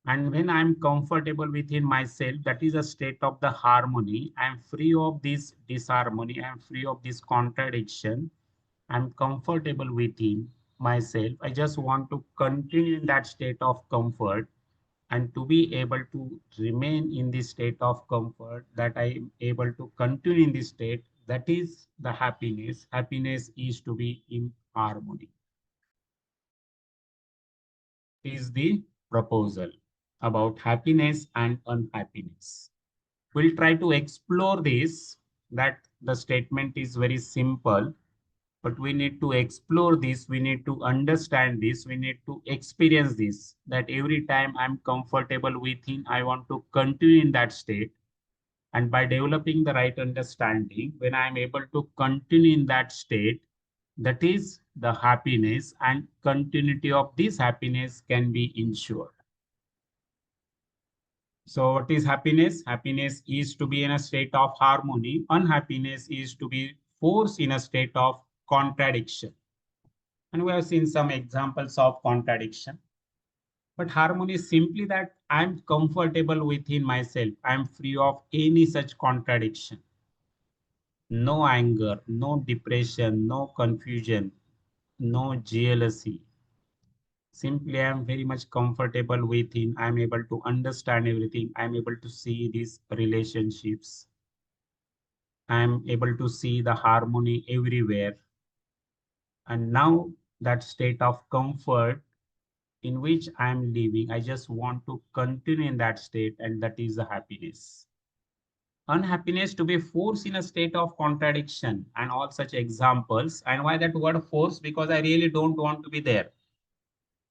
And when I'm comfortable within myself, that is a state of the harmony. I'm free of this disharmony. I'm free of this contradiction. I'm comfortable within myself. I just want to continue in that state of comfort, and to be able to remain in this state of comfort, that I am able to continue in this state, that is the happiness. Happiness is to be in harmony. Is the proposal about happiness and unhappiness. We'll try to explore this, that the statement is very simple, but we need to explore this, we need to understand this, we need to experience this, that every time I'm comfortable within, I want to continue in that state. And by developing the right understanding, when I'm able to continue in that state, that is the happiness, and continuity of this happiness can be ensured. So what is happiness? Happiness is to be in a state of harmony. Unhappiness is to be forced in a state of contradiction. And we have seen some examples of contradiction. But harmony is simply that I'm comfortable within myself. I'm free of any such contradiction. No anger, no depression, no confusion, no jealousy. Simply, I'm very much comfortable within. I'm able to understand everything. I'm able to see these relationships. I'm able to see the harmony everywhere. And now that state of comfort in which I'm living, I just want to continue in that state, and that is the happiness. Unhappiness to be forced in a state of contradiction and all such examples. And why that word force? Because I really don't want to be there.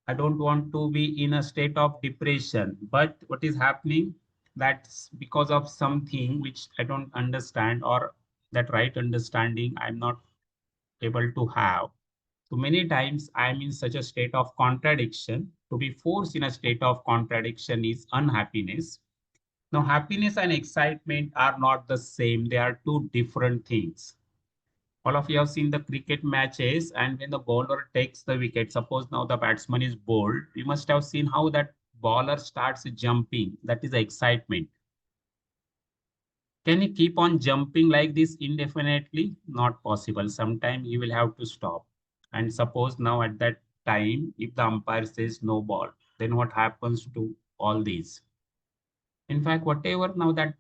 I don't want to be in a state of depression. But what is happening? That's because of something which I don't understand, or that right understanding I'm not able to have. So many times I'm in such a state of contradiction. To be forced in a state of contradiction is unhappiness. Now, happiness and excitement are not the same. They are two different things. All of you have seen the cricket matches, and when the bowler takes the wicket, suppose now the batsman is bowled, you must have seen how that bowler starts jumping. That is the excitement. Can you keep on jumping like this indefinitely? Not possible. Sometime you will have to stop. And suppose now at that time, if the umpire says no ball, then what happens to all these? In fact, whatever now that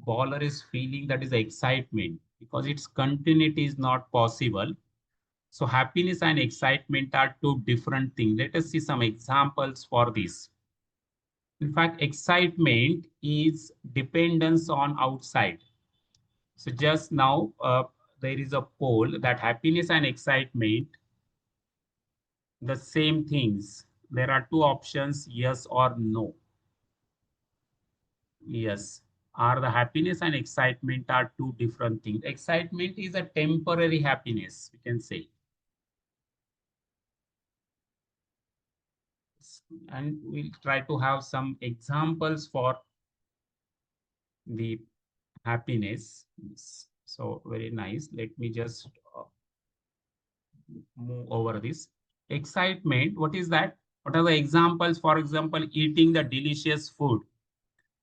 bowler is feeling, that is excitement, because its continuity is not possible. So happiness and excitement are two different things. Let us see some examples for this. In fact, excitement is dependence on outside. So just now, there is a poll that happiness and excitement, the same things. There are two options, yes or no. Yes. Are the happiness and excitement are two different things. Excitement is a temporary happiness, we can say. And we'll try to have some examples for the happiness. So very nice. Let me just move over this. Excitement, what is that? What are the examples? For example, eating the delicious food.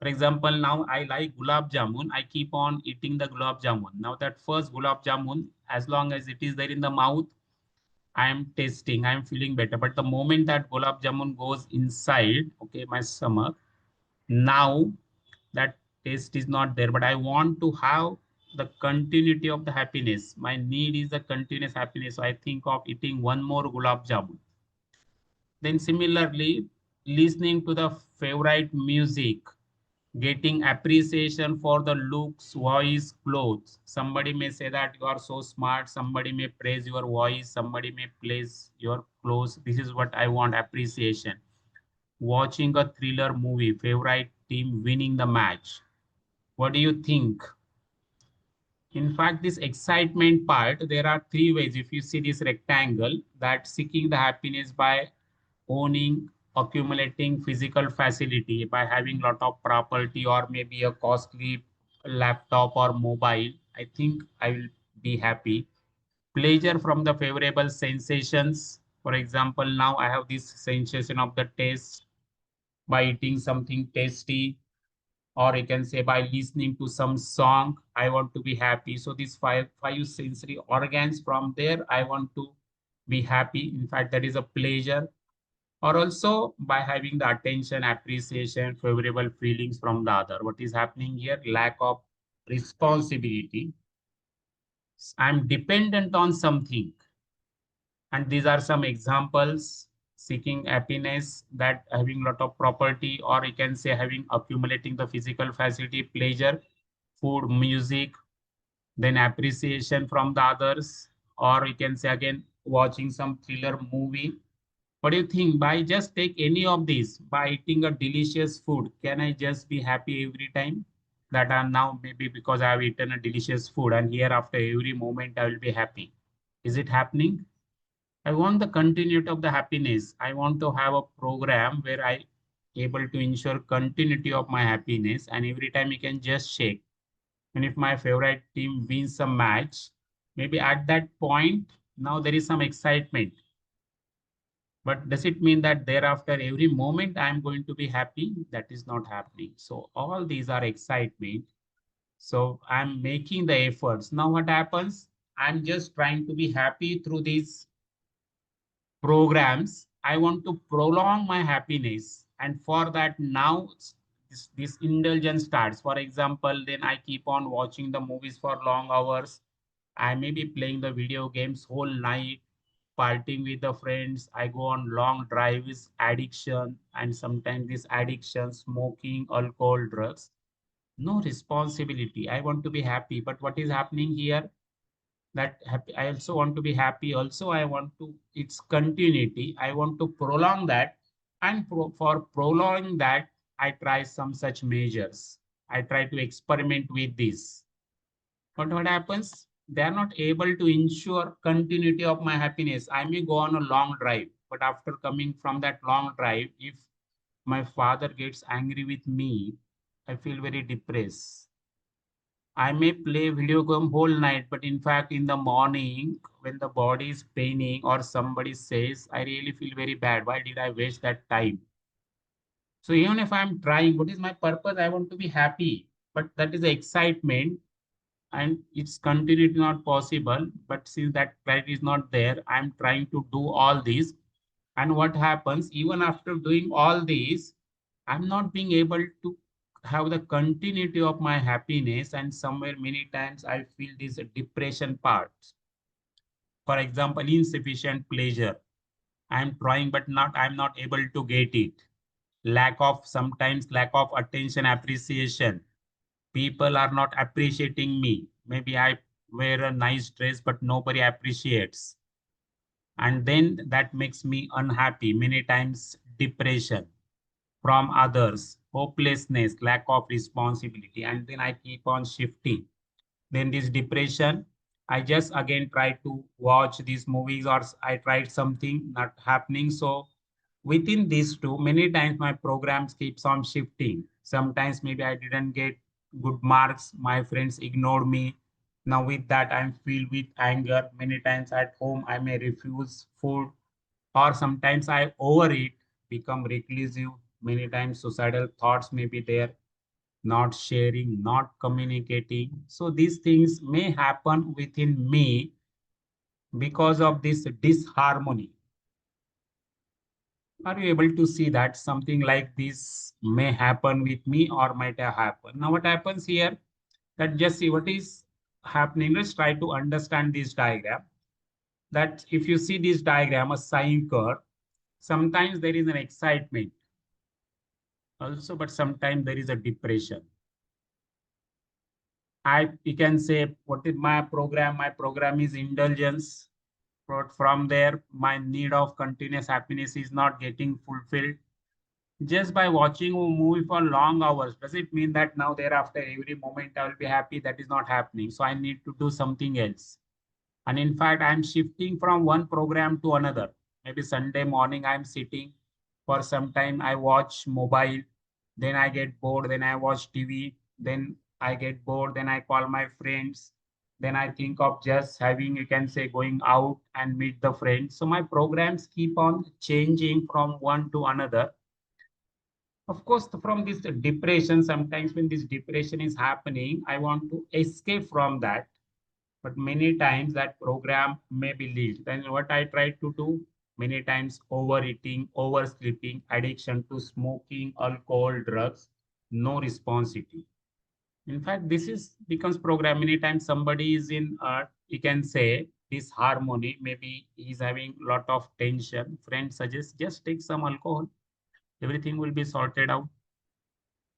For example, now I like gulab jamun. I keep on eating the gulab jamun. Now that first gulab jamun, as long as it is there in the mouth, I am tasting, I am feeling better. But the moment that gulab jamun goes inside, okay, my stomach, now that taste is not there. But I want to have the continuity of the happiness. My need is the continuous happiness. So I think of eating one more gulab jamun. Then similarly, listening to the favorite music, getting appreciation for the looks, voice, clothes. Somebody may say that you are so smart. Somebody may praise your voice. Somebody may praise your clothes. This is what I want, appreciation. Watching a thriller movie, favorite team winning the match. What do you think? In fact, this excitement part, there are three ways. If you see this rectangle, that seeking the happiness by owning, accumulating physical facility, by having lot of property or maybe a costly laptop or mobile, I think I will be happy. Pleasure from the favorable sensations. For example, now I have this sensation of the taste by eating something tasty, or you can say by listening to some song, I want to be happy. So these five sensory organs, from there I want to be happy. In fact, that is a pleasure. Or also by having the attention, appreciation, favorable feelings from the other. What is happening here? Lack of responsibility. I'm dependent on something. And these are some examples. Seeking happiness, that having a lot of property, or you can say having accumulating the physical facility, pleasure, food, music, then appreciation from the others, or you can say again watching some thriller movie. What do you think? By just take any of these, by eating a delicious food, can I just be happy every time? That I'm now, maybe because I have eaten a delicious food and here after every moment I will be happy. Is it happening? I want the continuity of the happiness. I want to have a program where I able to ensure continuity of my happiness, and every time you can just shake. And if my favorite team wins a match, maybe at that point, now there is some excitement. But does it mean that thereafter every moment I am going to be happy? That is not happening. So all these are excitement. So I'm making the efforts. Now what happens? I'm just trying to be happy through these programs. I want to prolong my happiness. And for that, now this indulgence starts. For example, then I keep on watching the movies for long hours. I may be playing the video games whole night, partying with the friends. I go on long drives, addiction, and sometimes this addiction, smoking, alcohol, drugs. No responsibility. I want to be happy. But what is happening here? That happy, I also want to be happy. Also, I want to, its continuity. I want to prolong that. And for prolonging that, I try some such measures. I try to experiment with this. But what happens? they are not able to ensure continuity of my happiness. I may go on a long drive, but after coming from that long drive, if my father gets angry with me, I feel very depressed. I may play video game whole night, but in fact, in the morning, when the body is paining or somebody says, I really feel very bad. Why did I waste that time? So even if I'm trying, what is my purpose? I want to be happy, but that is the excitement and it's continuity not possible. But since that clarity is not there, I'm trying to do all this. And what happens, even after doing all this, I'm not being able to have the continuity of my happiness. And somewhere many times I feel this depression part. For example, insufficient pleasure. I'm trying, but I'm not able to get it. Sometimes lack of attention, appreciation. People are not appreciating me. Maybe I wear a nice dress, but nobody appreciates. And then that makes me unhappy. Many times depression from others, hopelessness, lack of responsibility. And then I keep on shifting. Then this depression, I just again try to watch these movies or I tried something not happening. So within these two, many times my programs keeps on shifting. Sometimes maybe I didn't get good marks. My friends ignored me. Now with that, I'm filled with anger. Many times at home, I may refuse food or sometimes I overeat, become reclusive. Many times suicidal thoughts may be there, not sharing, not communicating. So these things may happen within me because of this disharmony. Are you able to see that something like this may happen with me or might have happened? Now, what happens here? That just see what is happening. Let's try to understand this diagram. That if you see this diagram, a sine curve, sometimes there is an excitement also, but sometimes there is a depression. You can say, what is my program? My program is indulgence. But from there, my need of continuous happiness is not getting fulfilled. Just by watching a movie for long hours, does it mean that now thereafter every moment I will be happy? That is not happening. So I need to do something else. And in fact, I'm shifting from one program to another. Maybe Sunday morning, I'm sitting for some time. I watch mobile, then I get bored, then I watch TV, then I get bored, then I call my friends. Then I think of just having, you can say, going out and meet the friends. So my programs keep on changing from one to another. Of course, from this depression, sometimes when this depression is happening, I want to escape from that, but many times that program may be lead. Then what I try to do, many times overeating, oversleeping, addiction to smoking, alcohol, drugs, no responsibility. In fact, this is becomes program. Many times somebody is in, you can say, disharmony. Maybe he's having a lot of tension. Friends suggest just take some alcohol. Everything will be sorted out.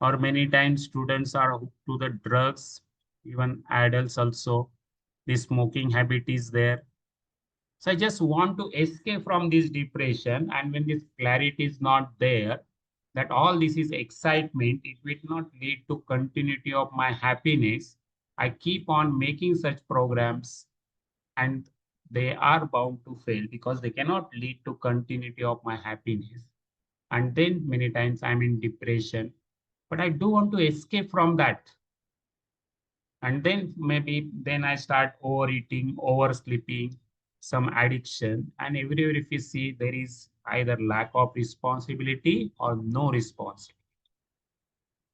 Or many times students are hooked to the drugs, even adults also. The smoking habit is there. So I just want to escape from this depression. And when this clarity is not there, that all this is excitement, it will not lead to continuity of my happiness. I keep on making such programs and they are bound to fail because they cannot lead to continuity of my happiness. And then many times I'm in depression, but I do want to escape from that. And then maybe then I start overeating, oversleeping, some addiction. And everywhere if you see there is either lack of responsibility or no responsibility.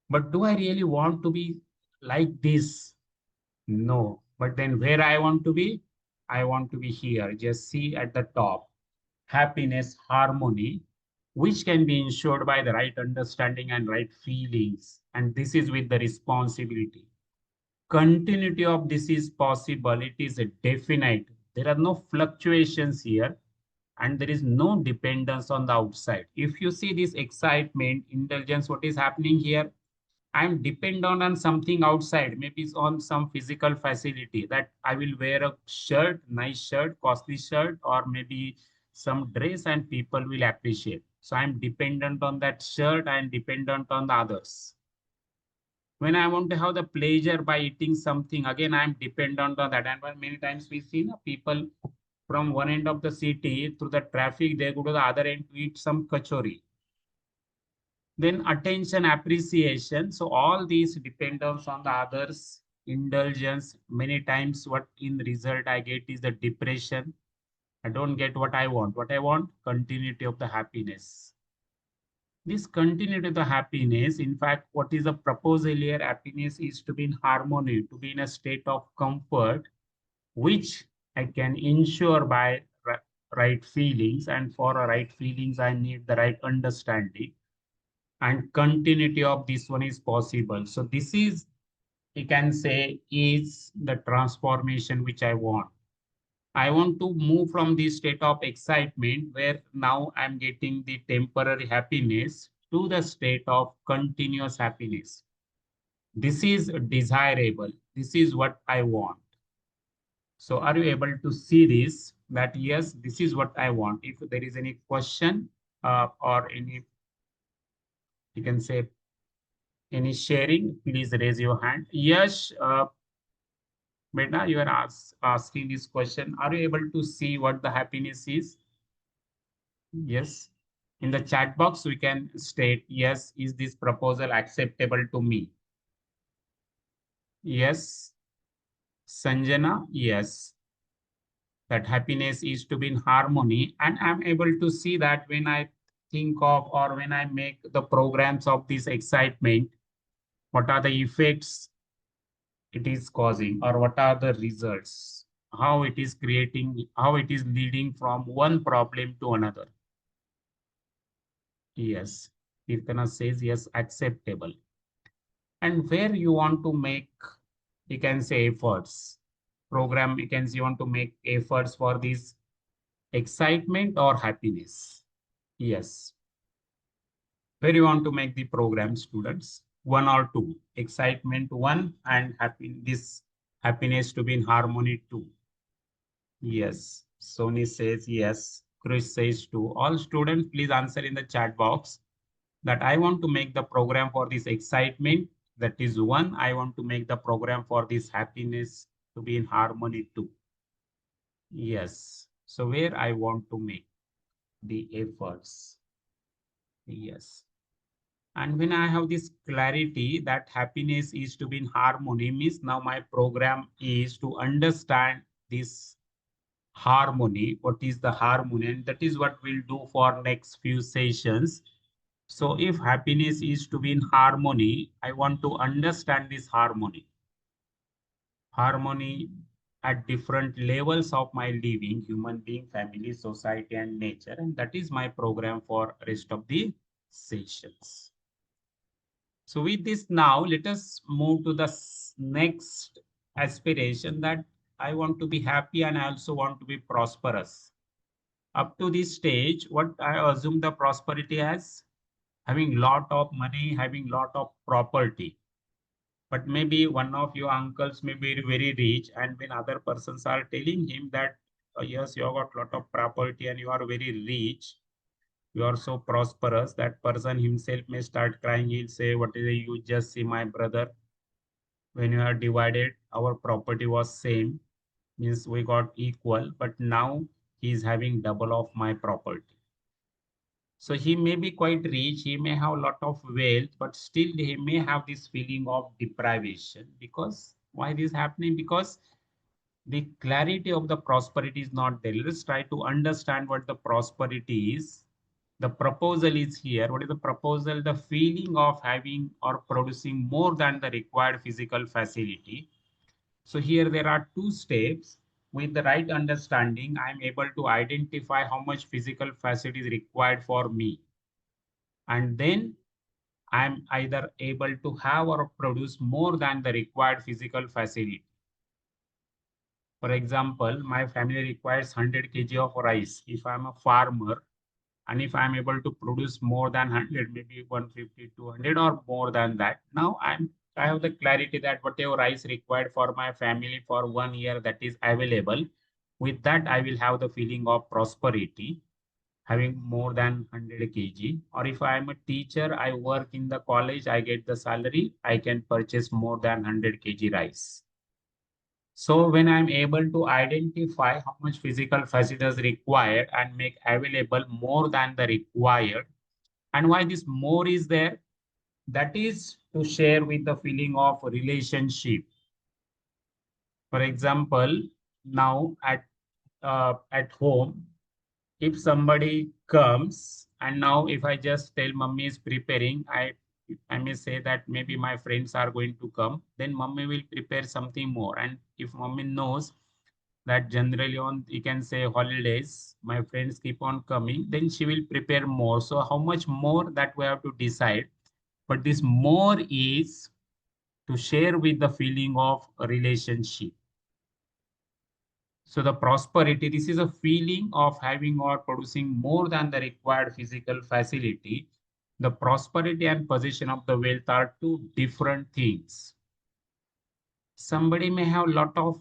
But do I really want to be like this? No. But then where I want to be? I want to be here. Just see at the top. Happiness, harmony, which can be ensured by the right understanding and right feelings. And this is with the responsibility. Continuity of this is possible. It is a definite. There are no fluctuations here and there is no dependence on the outside. If you see this excitement, indulgence, what is happening here? I'm dependent on something outside, maybe it's on some physical facility that I will wear a shirt, nice shirt, costly shirt, or maybe some dress and people will appreciate. So I'm dependent on that shirt and dependent on the others. When I want to have the pleasure by eating something, again, I'm dependent on that. And many times we see people from one end of the city through the traffic, they go to the other end to eat some kachori. Then attention, appreciation. So all these dependence on the others, indulgence. Many times what in result I get is the depression. I don't get what I want. What I want, continuity of the happiness. This continuity of the happiness, in fact, what is the proposal here? Happiness is to be in harmony, to be in a state of comfort, which I can ensure by right feelings. And for right feelings, I need the right understanding. And continuity of this one is possible. So this is, you can say, is the transformation which I want. I want to move from the state of excitement where now I'm getting the temporary happiness to the state of continuous happiness. This is desirable. This is what I want. So are you able to see this? That yes, this is what I want. If there is any question or any, you can say, any sharing, please raise your hand. Yes, Beta, you are asking this question. Are you able to see what the happiness is? Yes. In the chat box, we can state, yes, is this proposal acceptable to me? Yes. Sanjana, yes. That happiness is to be in harmony. And I'm able to see that when I think of or when I make the programs of this excitement, what are the effects it is causing or what are the results, how it is creating, how it is leading from one problem to another. Yes, Kirtana says yes, acceptable. And where you want to make, you can say efforts. Program, you can say you want to make efforts for this excitement or happiness. Yes. Where you want to make the program, students? One or two. Excitement one and this happiness to be in harmony two. Yes. Sony says yes. Chris says two. All students, please answer in the chat box that I want to make the program for this excitement. That is one. I want to make the program for this happiness to be in harmony too. Yes. So where I want to make the efforts. Yes. And when I have this clarity that happiness is to be in harmony, means now my program is to understand this harmony. What is the harmony? And that is what we'll do for next few sessions. So if happiness is to be in harmony, I want to understand this harmony. Harmony at different levels of my living, human being, family, society, and nature. And that is my program for rest of the sessions. So with this now, let us move to the next aspiration that I want to be happy and I also want to be prosperous. Up to this stage, what I assume the prosperity as having lot of money, having lot of property. But maybe one of your uncles may be very rich, and when other persons are telling him that, yes, you have got lot of property and you are very rich, you are so prosperous, that person himself may start crying. He'll say, what is it? You just see my brother. When you are divided, our property was same, means we got equal, but now he is having double of my property. So he may be quite rich, he may have a lot of wealth, but still he may have this feeling of deprivation. Because why this is happening? Because the clarity of the prosperity is not there. Let's try to understand what the prosperity is. The proposal is here. What is the proposal? The feeling of having or producing more than the required physical facility. So here there are two steps. With the right understanding, I'm able to identify how much physical facility is required for me. And then I'm either able to have or produce more than the required physical facility. For example, my family requires 100 kg of rice. If I'm a farmer and if I'm able to produce more than 100, maybe 150, 200 or more than that, now I have the clarity that whatever rice required for my family for 1 year that is available. With that, I will have the feeling of prosperity. having more than 100 kg, or if I am a teacher, I work in the college, I get the salary, I can purchase more than 100 kg rice. So when I'm able to identify how much physical facilities required and make available more than the required, and why this more is there, that is to share with the feeling of relationship. For example, now at home, if somebody comes and now if I just tell mummy is preparing, I may say that maybe my friends are going to come, then mummy will prepare something more. And if mummy knows that generally on, you can say, holidays, my friends keep on coming, then she will prepare more. So how much more, that we have to decide. But this more is to share with the feeling of a relationship. So the prosperity, this is a feeling of having or producing more than the required physical facility. The prosperity and possession of the wealth are two different things. Somebody may have a lot of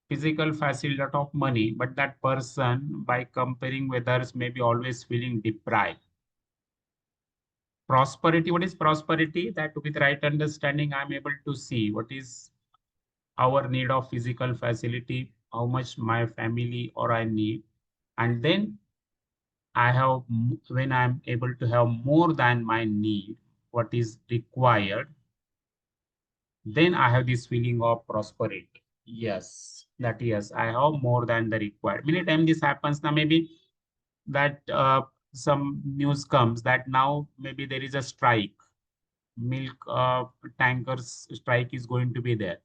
physical facility, lot of money, but that person, by comparing with others, may be always feeling deprived. Prosperity, what is prosperity? That with right understanding, I'm able to see what is our need of physical facility, how much my family or I need. And then I have, when I'm able to have more than my need, what is required, then I have this feeling of prosperity. Yes, that yes, I have more than the required. Many times this happens now, maybe that some news comes that now maybe there is a strike, milk tankers strike is going to be there.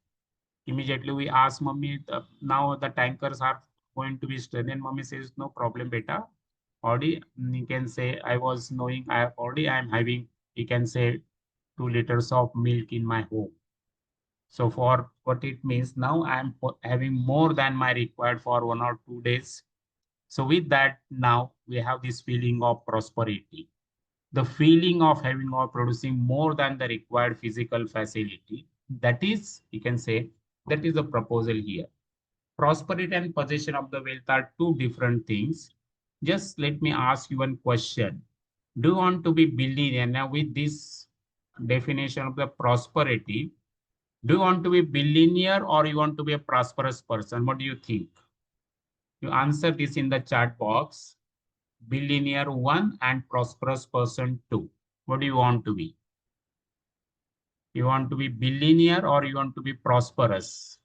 Immediately we ask mommy, now the tankers are going to be straight. Then mommy says, no problem, beta. Already, you can say, I was knowing, I am having, you can say, 2 liters of milk in my home. So for what it means, now I am having more than my required for 1 or 2 days. So with that, now we have this feeling of prosperity. The feeling of having or producing more than the required physical facility. That is, you can say, that is the proposal here. Prosperity and possession of the wealth are two different things. Just let me ask you one question. Do you want to be billionaire? Now with this definition of the prosperity, do you want to be billionaire or you want to be a prosperous person? What do you think? You answer this in the chat box. Billionaire 1 and prosperous person 2. What do you want to be? You want to be billionaire or you want to be prosperous?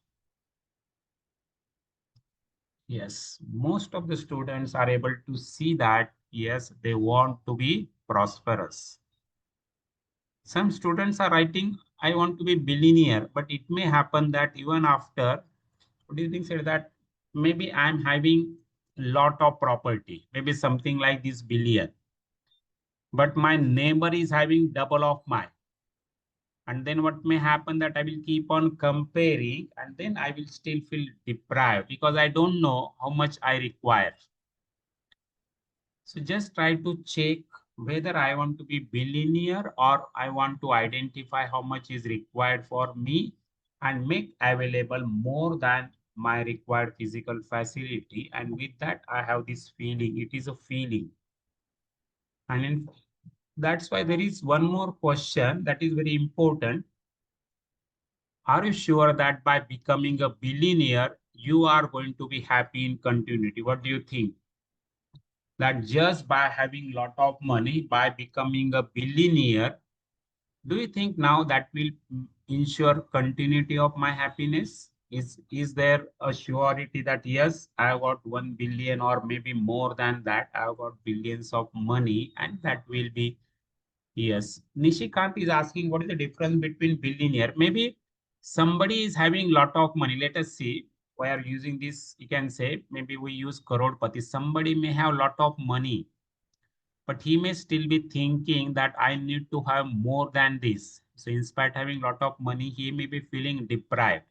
Yes, most of the students are able to see that, yes, they want to be prosperous. Some students are writing, I want to be billionaire, but it may happen that even after, what do you think, say that maybe I'm having a lot of property, maybe something like this billion, but my neighbor is having double of mine. And then what may happen that I will keep on comparing and then I will still feel deprived because I don't know how much I require. So just try to check whether I want to be billionaire or I want to identify how much is required for me and make available more than my required physical facility. And with that, I have this feeling. It is a feeling. And that's why there is one more question that is very important. Are you sure that by becoming a billionaire, you are going to be happy in continuity? What do you think? That just by having lot of money, by becoming a billionaire, do you think now that will ensure continuity of my happiness? Is there a surety that yes, I got 1 billion or maybe more than that, I got billions of money and that will be, yes. Nishikant is asking what is the difference between billionaire? Maybe somebody is having lot of money. Let us see. We are using this, you can say, maybe we use crorepati. Somebody may have lot of money, but he may still be thinking that I need to have more than this. So in spite of having lot of money, he may be feeling deprived.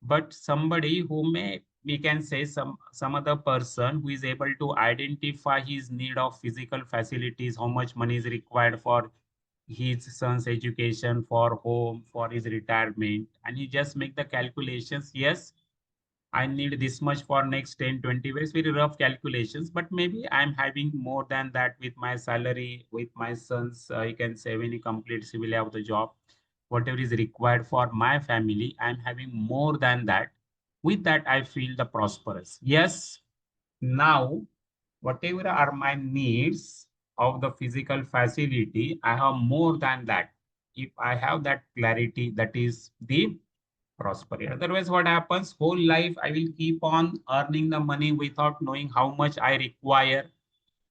But somebody who may, we can say some other person who is able to identify his need of physical facilities, how much money is required for his son's education, for home, for his retirement, and he just make the calculations. Yes, I need this much for next 10, 20 years, very rough calculations, but maybe I'm having more than that with my salary, with my sons, you can say when he completes, he will have the job, whatever is required for my family, I'm having more than that. With that, I feel the prosperous. Yes, now, whatever are my needs of the physical facility, I have more than that. If I have that clarity, that is the prosperity. Otherwise, what happens? Whole life I will keep on earning the money without knowing how much I require.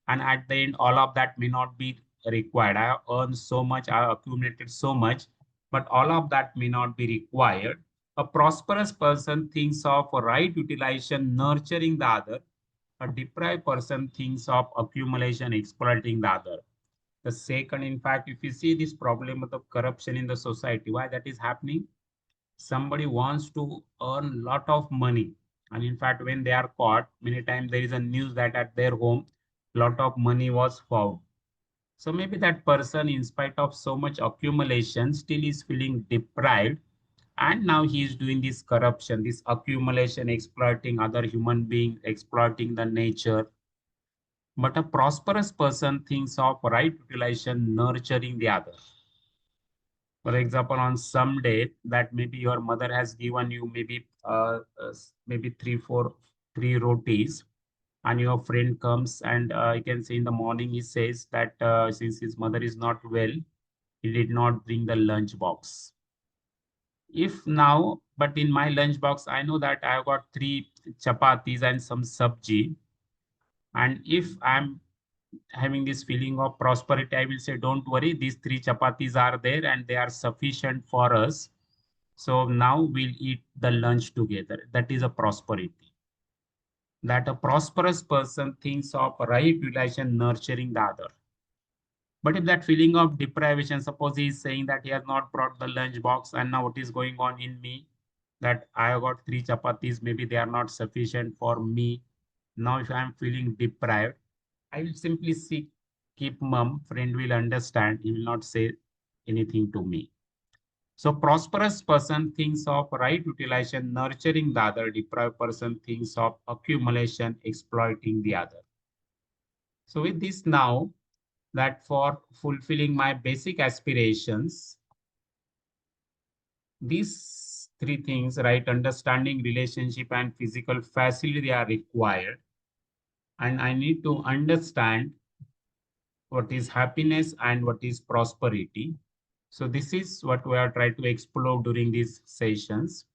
And at the end, all of that may not be required. I have earned so much, I have accumulated so much, but all of that may not be required. A prosperous person thinks of right utilization, nurturing the other. A deprived person thinks of accumulation, exploiting the other. The second, in fact, if you see this problem of the corruption in the society, why that is happening? Somebody wants to earn lot of money, and in fact when they are caught, many times there is a news that at their home lot of money was found. So maybe that person, in spite of so much accumulation, still is feeling deprived, and now he is doing this corruption, this accumulation, exploiting other human beings, exploiting the nature. But a prosperous person thinks of right utilization, nurturing the other. For example, on some day that maybe your mother has given you maybe three rotis, and your friend comes and you can say in the morning he says that since his mother is not well, he did not bring the lunch box. If now, but in my lunch box, I know that I have got three chapatis and some sabji. And if I'm having this feeling of prosperity, I will say, don't worry, these three chapatis are there and they are sufficient for us. So now we'll eat the lunch together. That is a prosperity. That a prosperous person thinks of right utilization, nurturing the other. But if that feeling of deprivation, suppose he is saying that he has not brought the lunch box, and now what is going on in me? That I have got three chapatis, maybe they are not sufficient for me. Now, if I am feeling deprived, I will simply keep mum, friend will understand, he will not say anything to me. So prosperous person thinks of right utilization, nurturing the other. Deprived person thinks of accumulation, exploiting the other. So with this now, that for fulfilling my basic aspirations, these three things, right understanding, relationship, and physical facility are required. And I need to understand what is happiness and what is prosperity. So this is what we are trying to explore during these sessions.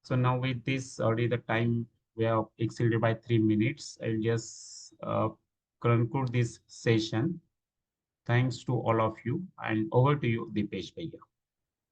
So now with this, already the time we have exceeded by 3 minutes. I'll just conclude this session. Thanks to all of you, and over to you, Dipesh Bhaiya.